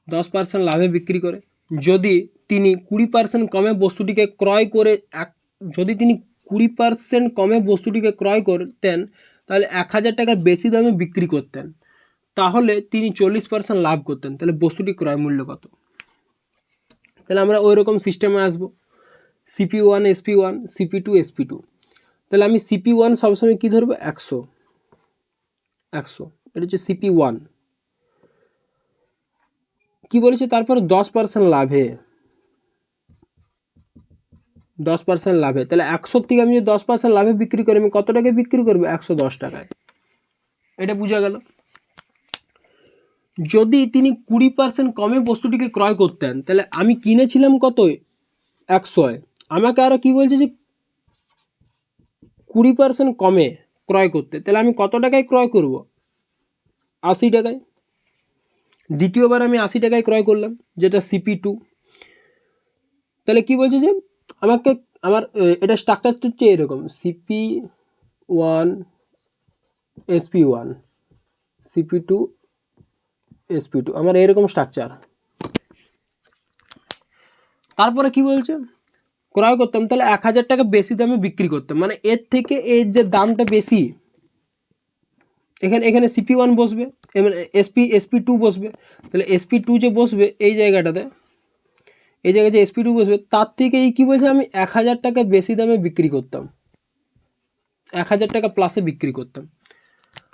10% লাভে বিক্রি করে। যদি তিনি 20% কমে বস্তুটিকে ক্রয় করে যদি তিনি 20% কমে বস্তুটিকে ক্রয় করতেন, তাহলে 1000 টাকা বেশি দামে বিক্রি করতেন, তাহলে তিনি 40% লাভ করতেন। তাহলে বস্তুটি ক্রয় মূল্য কত? তাহলে আমরা ওই রকম সিস্টেমে আসবো, CP1 SP1, CP2 SP2। তাহলে আমি CP1 সবসময় কী ধরবো? 100। এটা হচ্ছে CP1। কি বলেছে তারপর? 10% লাভে, 10% লাভে। তাহলে 100 থেকে আমি যদি 10% লাভে বিক্রি করি, আমি কত টাকায় বিক্রি করবো? 110 টাকায়। এটা বোঝা গেল। যদি তিনি 20% কমে বস্তুটিকে ক্রয় করতেন, তাহলে আমি কিনেছিলাম কত? 100। আমাকে আরও কি বলছে যে 20% কমে ক্রয় করতে, তাহলে আমি কত টাকায় ক্রয় করব? 80 টাকায়। দ্বিতীয়বার আমি 80 টাকায় ক্রয় করলাম, যেটা CP2। তাহলে কি বলছে যে আমাকে আমার এটা স্ট্রাকচারটা হচ্ছে এরকম, CP1 SP1 CP2 SP2, আমার এরকম স্ট্রাকচার। তারপরে কি বলছে, ক্রয় করতাম, তাহলে 1000 টাকা বেশি দামে বিক্রি করতাম, মানে এর থেকে এর যে দামটা বেশি, এখানে CP1 বসবে, SP2 বসবে, তাহলে SP2 যে বসবে এই জায়গাটাতে, এই জায়গায় যে SP2 বসবে, তার থেকে এই কী বলছে, আমি 1000 টাকা বেশি দামে বিক্রি করতাম, 1000 টাকা প্লাসে বিক্রি করতাম।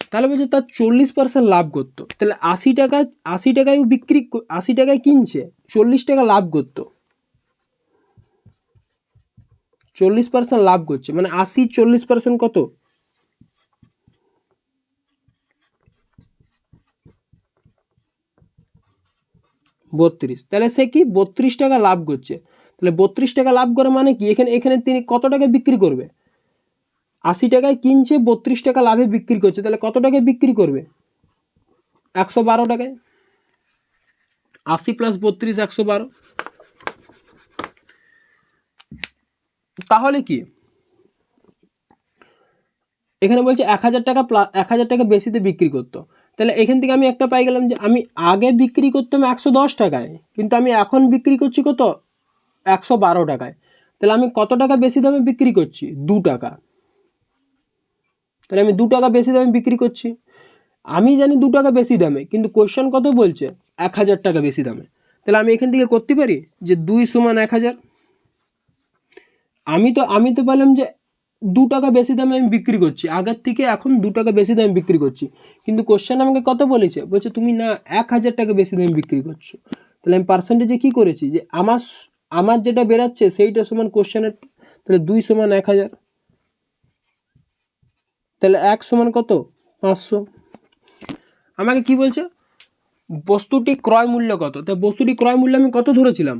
তাহলে বলছে তার 40% লাভ করতো। তাহলে 80 টাকায় বিক্রি, 80 টাকায় কিনছে, 40 টাকা লাভ করতো, 40% লাভ করছে, মানে 80 40% কত, 32। তাহলে সে কি 32 টাকা লাভ করছে। তাহলে 32 টাকা লাভ করে মানে কি, এখানে তিনি কত টাকায় বিক্রি করবে, 80 টাকায় কিনছে, 32 টাকা লাভে বিক্রি করছে, তাহলে কত টাকায় বিক্রি করবে, 112 টাকায়। 80 + 32 112। তাহলে কি এখানে বলছে 1000 টাকা 1000 টাকা বেশিতে বিক্রি করতো। তাহলে এখান থেকে আমি একটা পাই গেলাম যে আমি আগে বিক্রি করতাম 110 টাকায়, কিন্তু আমি এখন বিক্রি করছি কত, 112 টাকায়। তাহলে আমি কত টাকা বেশি দামে বিক্রি করছি, 2 টাকা। তাহলে আমি 2 টাকা বেশি দামে বিক্রি করছি। আমি জানি 2 টাকা বেশি দামে, কিন্তু কোশ্চেন কত বলছে, 1000 টাকা বেশি দামে। তাহলে আমি এখান থেকে করতে পারি যে 2 = 1000। আমি তো বললাম যে 2 টাকা বেশি দামে আমি বিক্রি করছি, আগের থেকে এখন 2 টাকা বেশি দামে বিক্রি করছি, কিন্তু কোশ্চেন আমাকে কত বলেছে, বলছে তুমি না 1000 টাকা বেশি দামে বিক্রি করছো। তাহলে আমি পার্সেন্টেজে কী করেছি, যে আমার যেটা বেরাচ্ছে সেইটা সমান কোশ্চেনের। তাহলে 2 = 1000, তাহলে 1 সমান কত, 500। আমাকে কি বলছে, বস্তুটি ক্রয় মূল্য কত, তাই বস্তুটি ক্রয় মূল্য আমি কত ধরেছিলাম,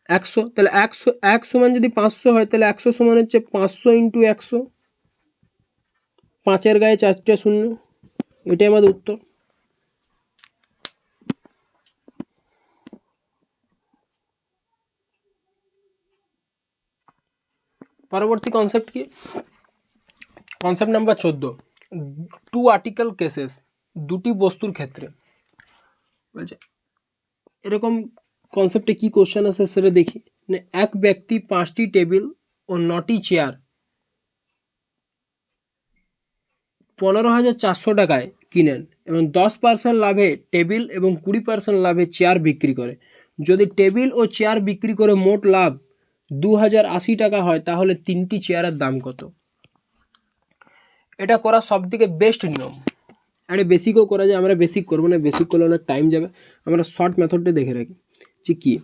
100। তাহলে 1 সমান যদি 500 হয়, তাহলে 100 সমান হচ্ছে 500 × 100, 5-এর গায়ে 4টে শূন্য, এটাই আমাদের উত্তর। পরবর্তী কনসেপ্ট কি, কনসেপ্ট নাম্বার 14, 2 আর্টিকেল কেসেস, দুটি বস্তুর ক্ষেত্রে। বলছে এরকম কনসেপ্টে কি কোশ্চেন আছে সেটা দেখি। মানে এক ব্যক্তি 5টি টেবিল ও 9টি চেয়ার 15,400 টাকায় কিনেন এবং 10% লাভে টেবিল এবং 20% লাভে চেয়ার বিক্রি করে। যদি টেবিল ও চেয়ার বিক্রি করে মোট লাভ 2080 টাকা হয়, তাহলে 3টি চেয়ারের দাম কত। এটা করা সবথেকে বেস্ট নিয়ম। আরে বেসিকও করা যায়, আমরা বেসিক করবো না, বেসিক করলে অনেক টাইম যাবে, আমরা শর্ট মেথডটা দেখে রাখি। যে কি,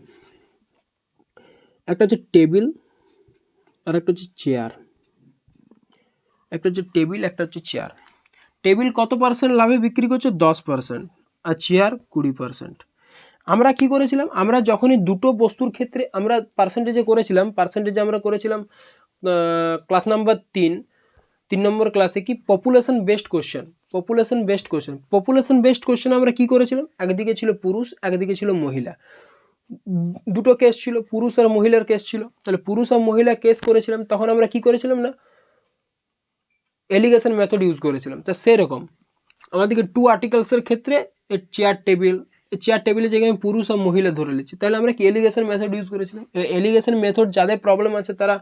একটা হচ্ছে টেবিল আর একটা হচ্ছে চেয়ার, একটা হচ্ছে টেবিল, একটা হচ্ছে চেয়ার। টেবিল কত পার্সেন্ট লাভে বিক্রি করছে, 10%, আর চেয়ার 20%। আমরা কি করেছিলাম, আমরা যখনই দুটো বস্তুর ক্ষেত্রে আমরা পার্সেন্টেজে করেছিলাম, আমরা করেছিলাম ক্লাস নাম্বার 3 নম্বর ক্লাসে, কি population based question. Population based question আমরা কি করেছিলাম, একদিকে ছিল পুরুষ, একদিকে ছিল মহিলা, দুটো কেস ছিল, পুরুষ আর মহিলার কেস ছিল। তাহলে পুরুষ আর মহিলা কেস করেছিলাম, তখন আমরা কি করেছিলাম না, এলিগেশন মেথড ইউজ করেছিলাম। তা সেরকম আমাদেরকে 2 আর্টিকেলসের ক্ষেত্রে চেয়ার টেবিলের জায়গায় আমি পুরুষ আর মহিলা ধরে নিচ্ছি, তাহলে আমরা কি এলিগেশন মেথড ইউজ করেছিলাম। এলিগেশন মেথড যাদের প্রবলেম আছে তারা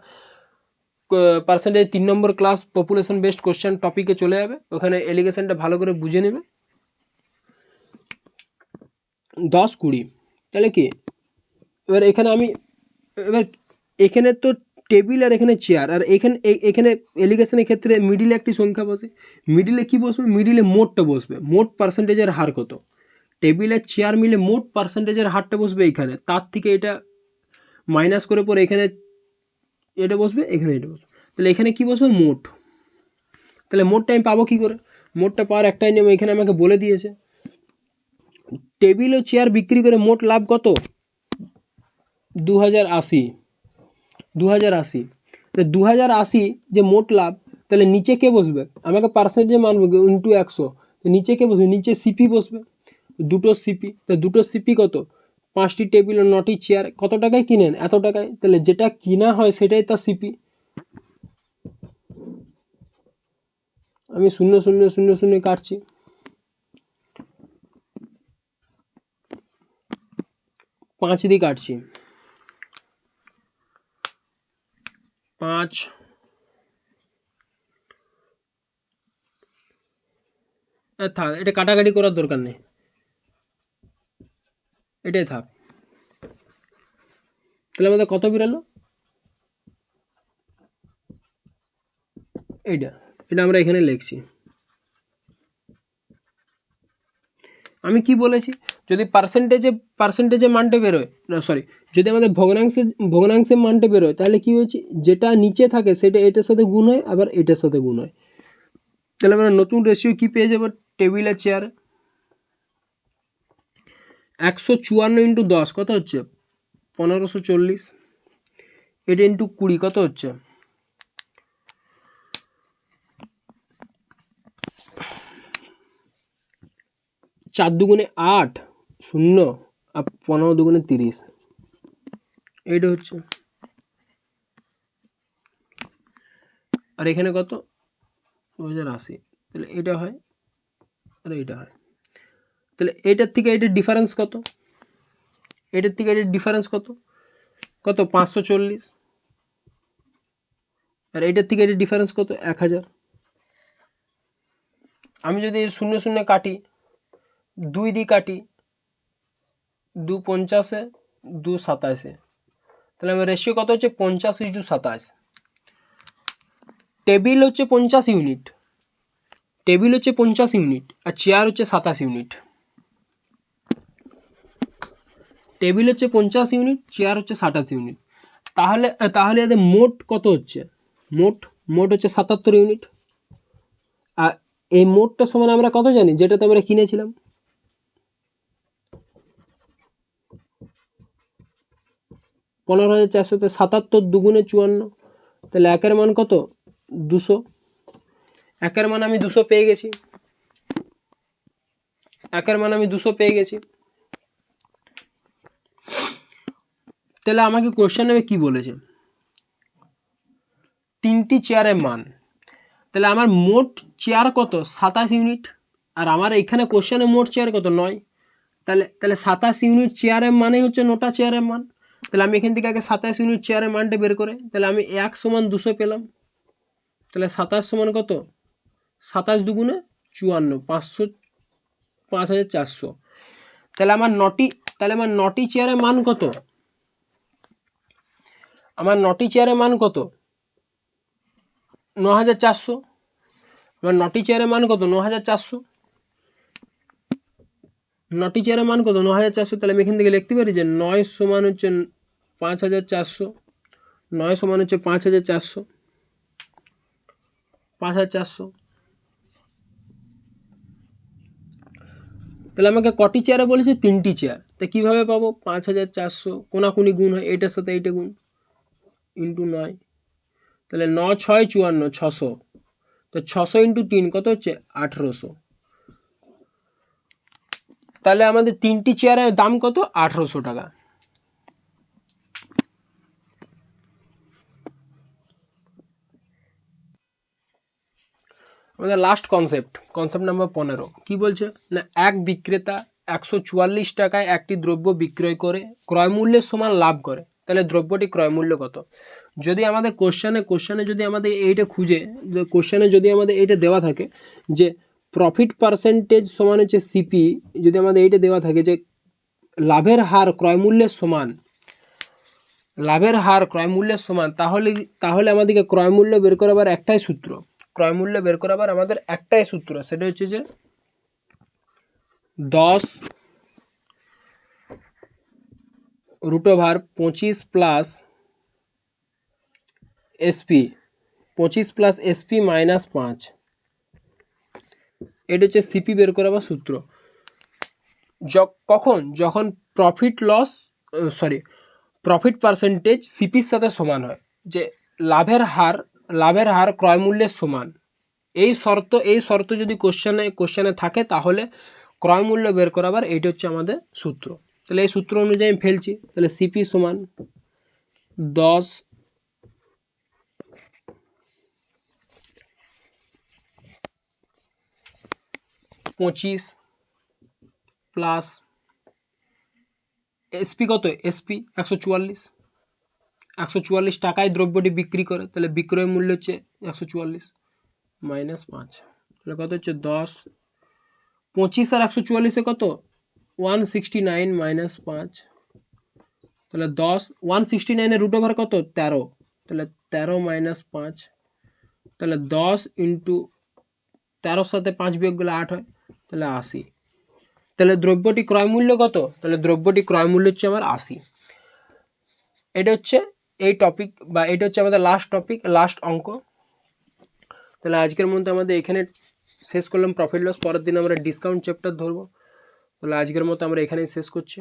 পার্সেন্টেজ 3 নম্বর ক্লাস পপুলেশন বেসড কোশ্চেন টপিকে চলে যাবে, ওখানে এলিগেশনটা ভালো করে বুঝে নেবে। 10 20, তাহলে কি এবার এখানে তো টেবিল আর এখানে চেয়ার, আর এখানে এলিগেশনের ক্ষেত্রে মিডিলে একটি সংখ্যা বসে, মিডিলে কি বসবে, মিডিলে মোটটা বসবে, মোট পার্সেন্টেজের হার কত, টেবিল আর চেয়ার মিলে মোট পার্সেন্টেজের হারটা বসবে এইখানে, তার থেকে এটা মাইনাস করে পরে এখানে এটা বসবে, এখানে এটা বসবে, তাহলে এখানে কি বসবে, মোট। তাহলে মোটটা আমি পাবো কী করে, মোটটা পাওয়ার একটাই নিয়ম, এখানে আমাকে বলে দিয়েছে, টেবিল ও চেয়ার বিক্রি করে মোট লাভ কত, 2080। 2080 যে মোট লাভ, তাহলে নিচে কে বসবে, আমাকে পার্সেন্টেজে মানবো ইন্টু 100, তো নিচে কে বসবে, নিচে সিপি বসবে। দুটো সিপি, তো দুটো সিপি কত, 5টি টেবিল ও 9টি চেয়ার, কত টাকায় কিনেন, এত টাকায়। তাহলে যেটা কিনা হয় সেটাই তার সিপি। আমি 0 0 0 0 কাটছি, 5 দিয়ে কাটছি, 5, থাক, এটা কাটাকাটি করার দরকার নেই, এটাই থাক। তাহলে আমাদের কত বেরোলো, এটা এটা আমরা এখানে লিখছি। আমি কি বলেছি, যদি পার্সেন্টেজে মানটা বেরোয়, না সরি, যদি আমাদের ভগ্নাংশের মানটা বেরোয়, তাহলে কি হয়েছে, যেটা নিচে থাকে সেটা এটার সাথে গুণ হয়, আবার এটার সাথে গুণ হয়। তাহলে আমরা নতুন রেশিও কি পেয়ে যাবো, টেবিলের চেয়ার 154 ইন্টু 10 কত হচ্ছে, 1540, এটা ইন্টু 20 কত হচ্ছে, 4 দুগুণে 8, 0 আর 15 দুগুণে 30, এইটা হচ্ছে। আর এখানে কত, 2080, তাহলে এটা হয় আর এটা হয়। তাহলে এটার থেকে এটার ডিফারেন্স কত, এটার থেকে এটার ডিফারেন্স কত, কত 540, আর এটার থেকে এটার ডিফারেন্স কত 1000। আমি যদি 0 0 কাটি, 2 দিয়ে কাটি, 2 50, 2 27, তাহলে আমার রেশিও কত হচ্ছে 50:27। টেবিল হচ্ছে 50 ইউনিট, টেবিল হচ্ছে 50 ইউনিট, আর চেয়ার হচ্ছে 27 ইউনিট। টেবিল হচ্ছে 50 ইউনিট, চেয়ার হচ্ছে 27 ইউনিট। তাহলে তাহলে এদের মোট কত হচ্ছে, মোট হচ্ছে 77 ইউনিট। আর এই মোটটা সমান আমরা কত জানি, যেটাতে আমরা কিনেছিলাম, $15,400, 77 দুগুণে 54, তাহলে একের মান কত, 200। একের মান আমি 200 পেয়ে গেছি, একের মান আমি 200 পেয়ে গেছি। তাহলে আমাকে কোশ্চেন নেবে কি বলেছে, 3টি চেয়ারের মান। তাহলে আমার মোট চেয়ার কত, 27 ইউনিট, আর আমার এখানে কোশ্চেনে মোট চেয়ার কত, 9। তাহলে 27 ইউনিট চেয়ারের মানেই হচ্ছে 9টা চেয়ারের মান। তাহলে আমি এখান থেকে আগে 27 ইউনিট চেয়ারের মানটা বের করে, তাহলে আমি 1 সমান 200 পেলাম। তাহলে 27 সমান কত, 27 দুগুণে 54, 5400। তাহলে আমার 9টি চেয়ারের মান কত, আমার 9টি চেয়ারের মান কত, 9400। আমার 9টি চেয়ারের মান কত, 9400। 9টি চেয়ারের মান কত, 9400। তাহলে আমি এখান থেকে লিখতে পারি যে 9 সমান হচ্ছে 5400, 9 সমান হচ্ছে 5400, 5400। তাহলে আমাকে কটি চেয়ারে বলেছে, 3টি চেয়ার। তা কীভাবে পাবো, 5400 কোনাকুনি গুণ হয়, এটার সাথে এইটা গুণ, ইন্টু 9। তাহলে 9 6 54, 600। তো 600 ইন্টু 3 কত হচ্ছে, 1800। তাহলে আমাদের 3টি চেয়ারের দাম কত, 1800 টাকা। আমাদের লাস্ট কনসেপ্ট নাম্বার 15 কি বলছে না, এক বিক্রেতা 144 টাকায় একটি দ্রব্য বিক্রয় করে ক্রয় মূল্যের সমান লাভ করে, তাহলে দ্রব্যটি ক্রয় মূল্য কত। যদি আমাদের কোশ্চেনে যদি আমাদের এইটা খুঁজে, কোশ্চেনে যদি আমাদের এইটা দেওয়া থাকে যে প্রফিট পার্সেন্টেজ সমান হচ্ছে সিপি, যদি আমাদের এইটা দেওয়া থাকে যে লাভের হার ক্রয় মূল্যের সমান, তাহলে আমাদেরকে ক্রয় মূল্য বের করাবার একটাই সূত্র, সেটা হচ্ছে যে 10√25 plus SP, 25 plus SP minus 5, এটা হচ্ছে সিপি বের করাবার সূত্র। যখন প্রফিট পার্সেন্টেজ সিপির সাথে সমান হয়, যে লাভের হার ক্রয় মূল্যের সমান, এই শর্ত যদি কোশ্চেনে থাকে, তাহলে ক্রয় মূল্য বের করাবার এইটা হচ্ছে আমাদের সূত্র। তাহলে এই সূত্র অনুযায়ী আমি ফেলছি, তাহলে সিপি সমান 10 25 প্লাস এসপি কত, এসপি 144 টাকায় দ্রব্যটি বিক্রি করে, তাহলে বিক্রয় মূল্য হচ্ছে 144 মাইনাস 5, তাহলে কত হচ্ছে 10, 25 আর 144 কত 169 মাইনাস 5, তাহলে 10, 169 এর রুট ওভার কত 13, তাহলে 13 মাইনাস 5, তাহলে 10 ইন্টু 13 সাথে 5 বিয়োগ গেলে 8 হয়, তাহলে 80। তাহলে দ্রব্যটি ক্রয় মূল্য কত, তাহলে দ্রব্যটি ক্রয় মূল্য হচ্ছে আমার 80। এটা হচ্ছে এই টপিক বা এটা হচ্ছে আমাদের লাস্ট টপিক, লাস্ট অঙ্ক। তাহলে আজকের মধ্যে আমাদের এখানে শেষ করলাম প্রফিট লস, পরের দিন আমরা ডিসকাউন্ট চ্যাপ্টার ধরবো। তাহলে আজকের মতো আমরা এখানেই শেষ করছি।